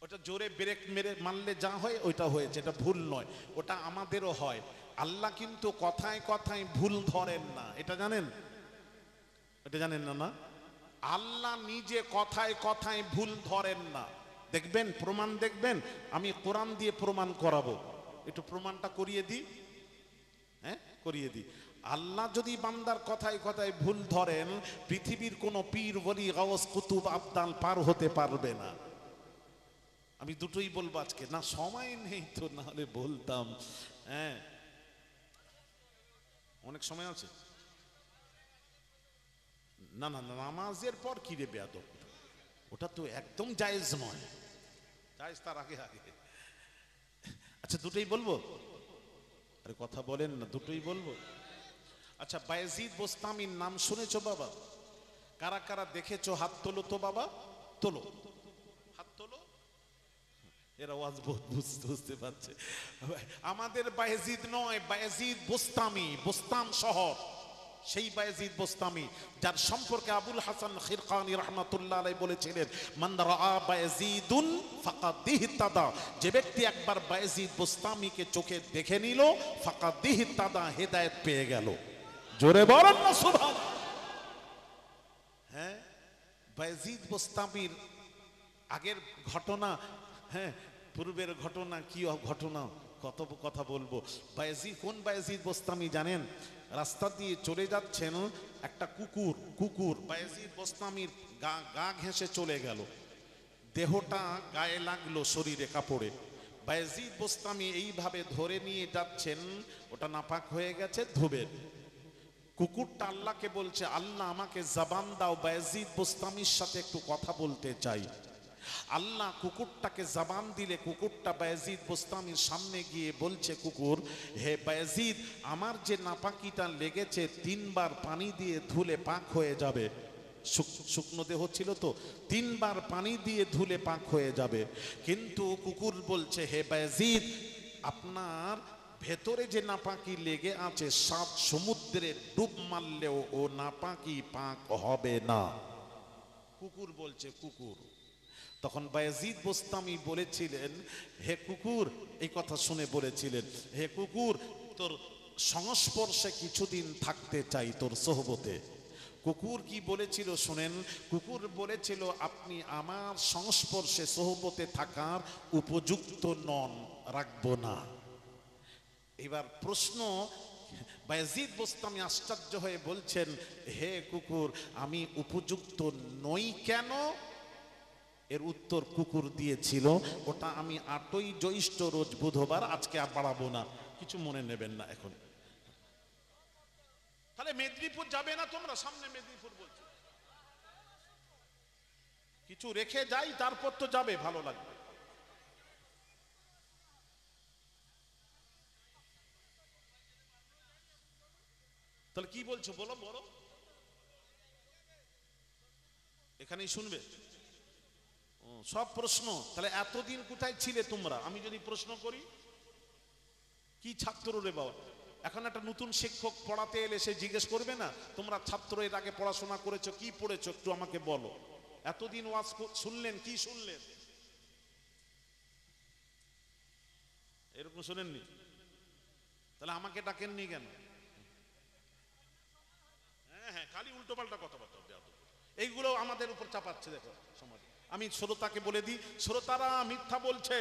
ওটা জোরে ব্রেক মেরে মানলে যা হয় ওইটা হয়েছে, এটা ভুল নয়। ওটা আমাদেরও হয়। আল্লাহ কিন্তু কথায় কথায় ভুল ধরেন না, এটা জানেন? এটা জানেন না? আল্লাহ নিজে কথায় কথায় ভুল ধরেন না। দেখবেন, প্রমাণ দেখবেন। আমি কোরআন দিয়ে প্রমাণ করাবো, একটু প্রমাণটা করিয়ে দিই। হ্যাঁ, করিয়ে দিই। আল্লাহ যদি বান্দার কথায় কথায় ভুল ধরেন, পৃথিবীর কোনো পীর ওলি গাউস কুতুব আবদাল পার হতে পারবে না। আমি দুটোই বলবো আজকে, না সময় নেই তো, না হলে বলতাম। হ্যাঁ, অনেক সময় আছে। না না, নামাজের পর কি রে বেয়াদব, ওটা তো একদম জায়েজ নয়। জায়েজ তার আগে। আচ্ছা, দুটোই বলবো? আরে কথা বলেন না, দুটোই বলবো। আচ্ছা, বায়েজিদ বোস্তামির নাম শুনেছো বাবা? কারা কারা দেখেছো হাত তোলো তো বাবা, তোলো, হাত তোলো। এরা ওয়াজ বুঝতে পারছে। আমাদের বায়েজিদ নয়, বায়েজিদ বোস্তামি, বোস্তাম শহর, সেই বায়েজিদ বোস্তামি যার সম্পর্কে আবুল হাসান খিরকানি রাহমাতুল্লাহ আলাইহি বলেছিলেন, মান রাআ বায়েজিদুন ফাকাদ ইহতাদা। যে ব্যক্তি একবার বায়েজিদ বোস্তামিকে চোখে দেখে নিল, ফাকাদ ইহতাদা, হেদায়েত পেয়ে গেল। জোরে বলেন না সুবহানাল্লাহ। হ্যাঁ, বায়েজিদ বোস্তামির আগের ঘটনা, হ্যাঁ পূর্বের ঘটনা, কি ঘটনা, কত কথা বলবো। বায়েজিদ, কোন বায়েজিদ বোস্তামি জানেন? রাস্তা দিয়ে চলে যাচ্ছেন, একটা কুকুর বায়েজিদ বোস্তামির গা ঘেঁষে চলে গেল, দেহটা গায়ে লাগলো, শরীরে কাপড়ে। বায়েজিদ বোস্তামি এইভাবে ধরে নিয়ে যাচ্ছেন, ওটা নাপাক হয়ে গেছে, ধুবেন। কুকুরটা আল্লাহকে বলছে, আল্লাহ আমাকে জবান দাও, বায়েজিদ বোস্তামির সাথে একটু কথা বলতে চাই। আল্লাহ কুকুরটাকে জবান দিলে কুকুরটা বায়েজিদ বোস্তামির সামনে গিয়ে বলছে, কুকুর, হে বায়েজিদ, আমার যে নাপাকিটা লেগেছে 3 বার পানি দিয়ে ধুলে পাক হয়ে যাবে। শুকনো দেহ ছিল তো, 3 বার পানি দিয়ে ধুলে পাক হয়ে যাবে। কিন্তু কুকুর বলছে, হে বায়েজিদ, আপনার ভেতরে যে নাপাকি লেগে আছে 7 সমুদ্রে ডুব মারলেও ও নাপাকি পাক হবে না। কুকুর বলছে, কুকুর। তখন বায়েজিদ বোস্তামি বলেছিলেন, হে কুকুর, এই কথা শুনে বলেছিলেন, হে কুকুর, তোর সংস্পর্শে কিছুদিন থাকতে চাই, তোর সোহবতে। কুকুর কি বলেছিল শুনেন? কুকুর বলেছিল, আপনি আমার সংস্পর্শে সোহবতে থাকার উপযুক্ত নন, রাখবো না। এবার প্রশ্ন, বায়েজিদ বোস্তামি আশ্চর্য হয়ে বলছেন, হে কুকুর, আমি উপযুক্ত নই কেন? এর উত্তর কুকুর দিয়েছিল, ওটা আমি 8ই জ্যৈষ্ঠ রোজ বুধবার, আজকে আর বাড়াবো না, কিছু মনে নেবেন না এখন। তাহলে মেদিনীপুর যাবে না তোমরা? সামনে মেদিনীপুর বলছো, কিছু রেখে যাই, তারপর তো যাবে, ভালো লাগবে। তাহলে কি বলছো বলো, বলো, এখানেই শুনবে সব প্রশ্ন। তাহলে এতদিন কোথায় ছিলে তোমরা? আমি যদি প্রশ্ন করি, কি ছাত্র রে বাবা? এখন একটা নতুন শিক্ষক পড়াতে এলে সে জিজ্ঞেস করবে না, তোমরা ছাত্র এর আগে পড়াশোনা করেছো, কি পড়েছো একটু আমাকে বলো। এতদিন ওয়াজ শুনলেন, কি শুনলেন? এরকম শোনেননি? তাহলে আমাকে ডাকেননি কেন? হ্যাঁ, খালি উল্টো পাল্টা কথাবার্তা, এইগুলো আমাদের উপর চাপাচ্ছে। দেখো সমাজ, আমি শ্রোতাকে বলে দিই, শ্রোতারা মিথ্যা বলছে,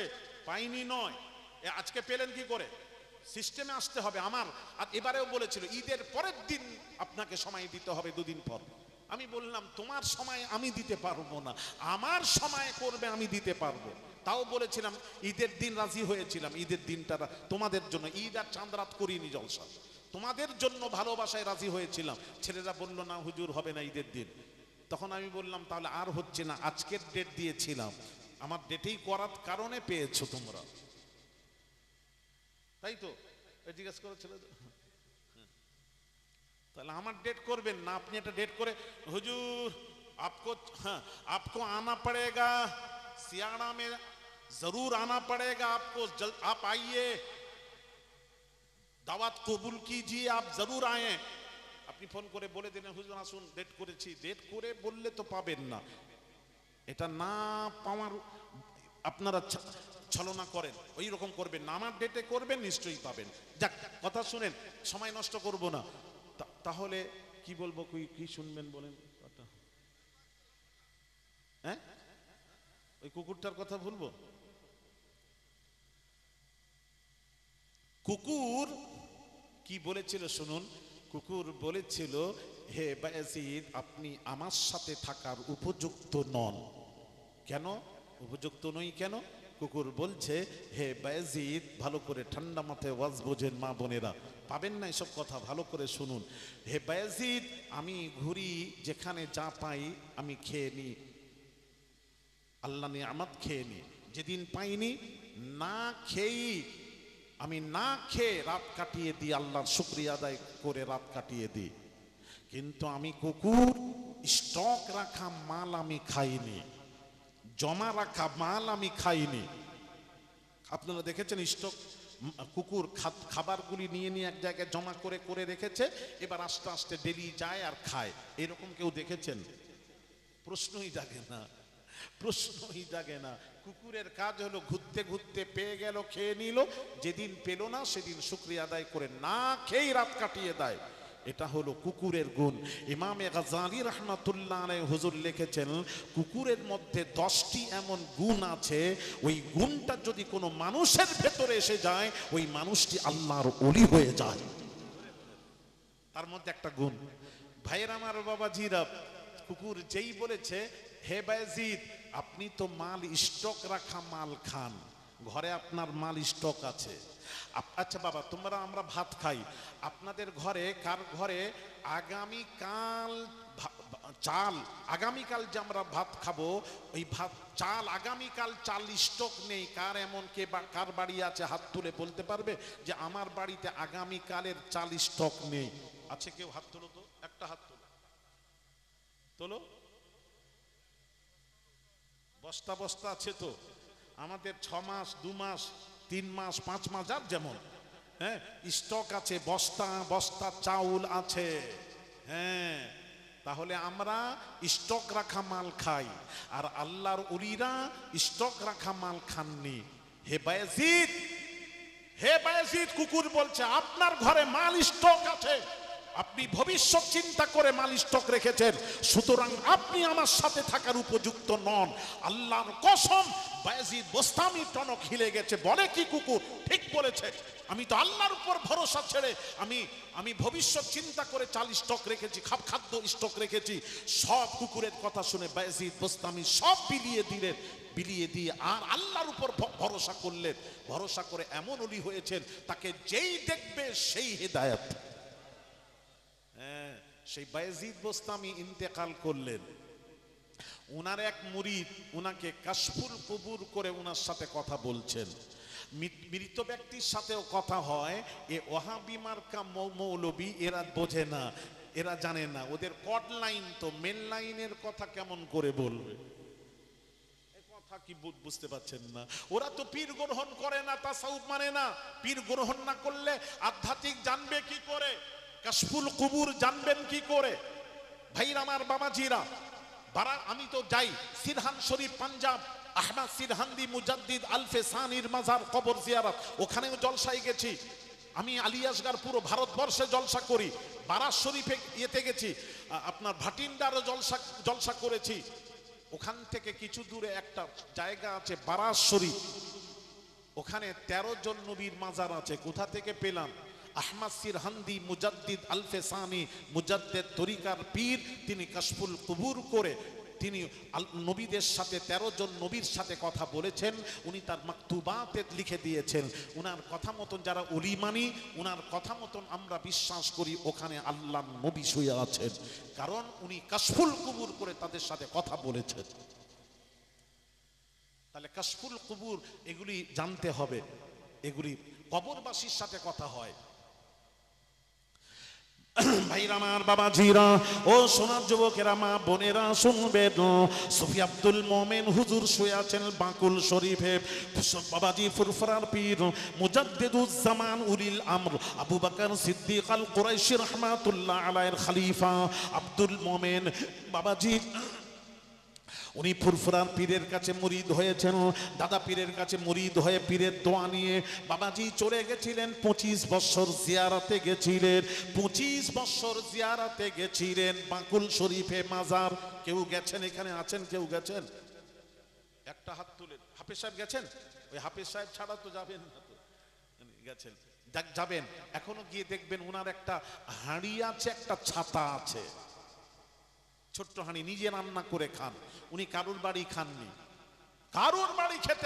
পাইনি নয়। আজকে পেলেন কি করে? সিস্টেমে আসতে হবে আমার। আর এবারেও বলেছিল, ঈদের পরের দিন আপনাকে সময় দিতে হবে, 2 দিন পর। আমি বললাম, তোমার সময় আমি দিতে পারবো না, আমার সময় করবে আমি দিতে পারবো। তাও বলেছিলাম, ঈদের দিন রাজি হয়েছিলাম, ঈদের দিনটা তোমাদের জন্য, ঈদ আর চাঁদ রাত করিনি জলসা, তোমাদের জন্য ভালোবাসায় রাজি হয়েছিলাম। ছেলেরা বলল, না হুজুর হবে না ঈদের দিন। তখন আমি বললাম, তাহলে আর হচ্ছে না, আজকের ডেট দিয়েছিলাম, আমার ডেটেই করার কারণে পেয়েছো তোমরা, তাই তো? জিজ্ঞেস করেছিল, তাহলে আমার ডেট করবেন না, আপনি একটা ডেট করে, হুজুর आपको आना पड़ेगा, सियाड़ा में जरूर आना पड़ेगा आपको, आप आइए, दावत कबूल कीजिए, आप जरूर आए। আপনি ফোন করে বলে দিলেন, হুজুর আসুন, ডেট করেছি। ডেট করে বললে তো পাবেন না, এটা না পাওয়ার আপনারা ছলনা করেন, ওই রকম করবেন না, আমার ডেটে করবেন, নিশ্চয়ই পাবেন। যাক, কথা শুনেন, সময় নষ্ট করব না। তাহলে কি বলবো, কি শুনবেন বলেন? হ্যাঁ, ওই কুকুরটার কথা বলবো। কুকুর কি বলেছিল শুনুন। কুকুর বলেছিল, হে বায়েজিদ, আপনি আমার সাথে থাকার উপযুক্ত নন। কেন উপযুক্ত নই কেন? কুকুর বলছে, হে বায়েজিদ, ভালো করে ঠান্ডা মাথায় ওয়াজ বোঝেন মা বোনেরা, পাবেন না এসব কথা, ভালো করে শুনুন। হে বায়েজিদ, আমি ঘুরি, যেখানে যা পাই আমি খেয়ে নিই, আল্লাহ নিয়ামত খেয়ে নিই। যেদিন পাইনি, না খেয়েই আমি না খেয়ে রাত কাটিয়ে দিই, আল্লাহর শুকরিয়া আদায় করে রাত কাটিয়ে দিই। কিন্তু আমি কুকুর, স্টক রাখা মাল আমি খাইনি, জমা রাখা মাল আমি খাইনি। আপনারা দেখেছেন স্টক, কুকুর খাবারগুলি নিয়ে নিয়ে এক জায়গায় জমা করে করে রেখেছে, এবার আস্তে আস্তে ডেলি যায় আর খায়, এরকম কেউ দেখেছেন? প্রশ্নই জাগে না, প্রশ্নই জাগে না। কুকুরের কাজ হলো ঘুরতে ঘুরতে পেয়ে গেল, খেয়ে নিল, যেদিন পেল না সেদিন শুকরিয়া আদায় করে না খেয়েই রাত কাটিয়ে দেয়। এটা হলো কুকুরের গুণ। ইমামে গাজ্জালী রাহমাতুল্লাহ আলাইহি হুজুর লিখেছেন, কুকুরের মধ্যে 10টি এমন গুণ আছে, ওই গুণটা যদি কোনো মানুষের ভেতরে এসে যায়, ওই মানুষটি আল্লাহর ওলি হয়ে যায়। তার মধ্যে একটা গুণ, ভাইয়ের আমার বাবাজিরা, কুকুর যেই বলেছে, হে বায়েজিদ, আপনি তো মাল স্টক রাখা মাল খান, ঘরে আপনার মাল স্টক আছে। আচ্ছা বাবা, তোমরা আমরা ভাত খাই, আপনাদের ঘরে কার ঘরে আগামীকাল চাল, আগামীকাল যে আমরা ভাত খাবো, ওই ভাত চাল আগামীকাল চাল স্টক নেই, কার এমন কে বা কার বাড়ি আছে হাত তুলে বলতে পারবে যে আমার বাড়িতে আগামীকালের চাল স্টক নেই? আছে কেউ? হাত তোলো তো, একটা হাত তোলো, তোলো। বস্তা বস্তা আছে তো? আমাদের 6 মাস, 2 মাস, 3 মাস, 5 মাস, যার যেমন, হ্যাঁ, স্টক আছে, বস্তা বস্তা চাউল আছে। হ্যাঁ, তাহলে আমরা স্টক রাখা মাল খাই, আর আল্লাহর ওলিরা স্টক রাখা মাল খাননি। হে বায়েজিদ, হে বায়েজিদ, কুকুর বলছে আপনার ঘরে মাল স্টক আছে, আপনি ভবিষ্যৎ চিন্তা করে মাল স্টক রেখেছেন, সুতরাং আপনি আমার সাথে থাকার উপযুক্ত নন। আল্লাহর কসম, বায়েজিদ বোস্তামি টনক হিলে গেছে, বলে কি কুকুর ঠিক বলেছে, আমি তো আল্লাহর উপর ভরসা ছেড়ে আমি ভবিষ্যৎ চিন্তা করে চাল স্টক রেখেছি, খাদ্য স্টক রেখেছি। সব কুকুরের কথা শুনে বায়েজিদ বোস্তামি সব বিলিয়ে দিলেন, বিলিয়ে দিয়ে আর আল্লাহর উপর ভরসা করলেন। ভরসা করে এমন ওলি হয়েছেন, তাকে যেই দেখবে সেই হেদায়েত। হ্যাঁ, সেই বায়েজিদ বোস্তামি ইন্তেকাল করলেন। উনার এক মুরিদ উনাকে কাশফুল কুবুর করে উনার সাথে কথা বলছেন। মৃত ব্যক্তির সাথেও কথা হয়। এ ওয়াহাবি মার্কা মৌলবী, এরা বোঝে না, এরা জানে না, ওদের কড লাইন তো, মেন লাইনের কথা কেমন করে বলবে, কথা কি বুঝতে পারছেন না? ওরা তো পীর গ্রহণ করে না, তাসাউফ মানে না। পীর গ্রহণ না করলে আধ্যাত্মিক জানবে কি করে, কাশফুল কুবুর জানবেন কি করে? ভাইরা আমার, বাবাজিরা, আমি তো যাই সিরহান শরীফ, পাঞ্জাব, আহমদ সিরহান্দি মুজাদ্দিদ আলফে সানির মাজার কবর জিয়ারত, ওখানেও জলসায় গেছি। আমি আলিয়াসগার পুরো ভারতবর্ষে জলসা করি। বারাজ শরীফে ইয়েতে গেছি, আপনার ভাটিন্ডারও জলসা করেছি। ওখান থেকে কিছু দূরে একটা জায়গা আছে বারাজ শরীফ, ওখানে 13 জন নবীর মাজার আছে। কোথা থেকে পেলাম? আহমদ সিরহান্দি মুজাদ্দিদ আলফে সানি মুজাদ্দিদ তরিকার পীর, তিনি কাশফুল কুবুর করে তিনি নবীদের সাথে 13 জন নবীর সাথে কথা বলেছেন। উনি তার মাকতুবাতে লিখে দিয়েছেন। উনার কথা মতন যারা ওলি মানি, উনার কথা মতন আমরা বিশ্বাস করি ওখানে আল্লাহ নবী শুয়ে আছেন, কারণ উনি কাশফুল কুবুর করে তাদের সাথে কথা বলেছেন। তাহলে কাশফুল কুবুর এগুলি জানতে হবে, এগুলি কবরবাসীর সাথে কথা হয়। ভাইরা আমার, বাবাজিরা, ও সোনার যুবকেরা, মা বোনেরা, শুনবেন, সুফি আব্দুল মোমেন হুজুর শুয়ে আছেন বাকুল শরীফে। বাবাজি ফুরফুরার পীর মুজাদ্দিদুজ্জামান উলিল আমর আবু বকর সিদ্দিক আল কুরাইশি রাহমাতুল্লাহ আলাইহির খলিফা আব্দুল মোমেন বাবাজি, উনি ফুরফুরার পীরের কাছে মুরিদ হয়েছেন। দাদা পীরের কাছে মুরিদ হয়ে পীরের দোয়া নিয়ে বাবাজি চলে গেছিলেন। 25 বছর জিয়ারতে গেছিলেন, 25 বছর জিয়ারতে গেছিলেন বাকুল শরীফে মাজার। কেউ গেছেন? এখানে আছেন কেউ গেছেন? একটা হাত তুলেন। হাফেজ সাহেব গেছেন? ওই হাফেজ সাহেব ছাড়া তো যাবেন না, তো গেছেন, যাবেন। এখনো গিয়ে দেখবেন উনার একটা হাঁড়ি আছে, একটা ছাতা আছে, ছোট্ট হাঁড়ি, নিজে রান্না করে খান। উনি কারুর বাড়ি খাননি, কারুর বাড়ি খেতে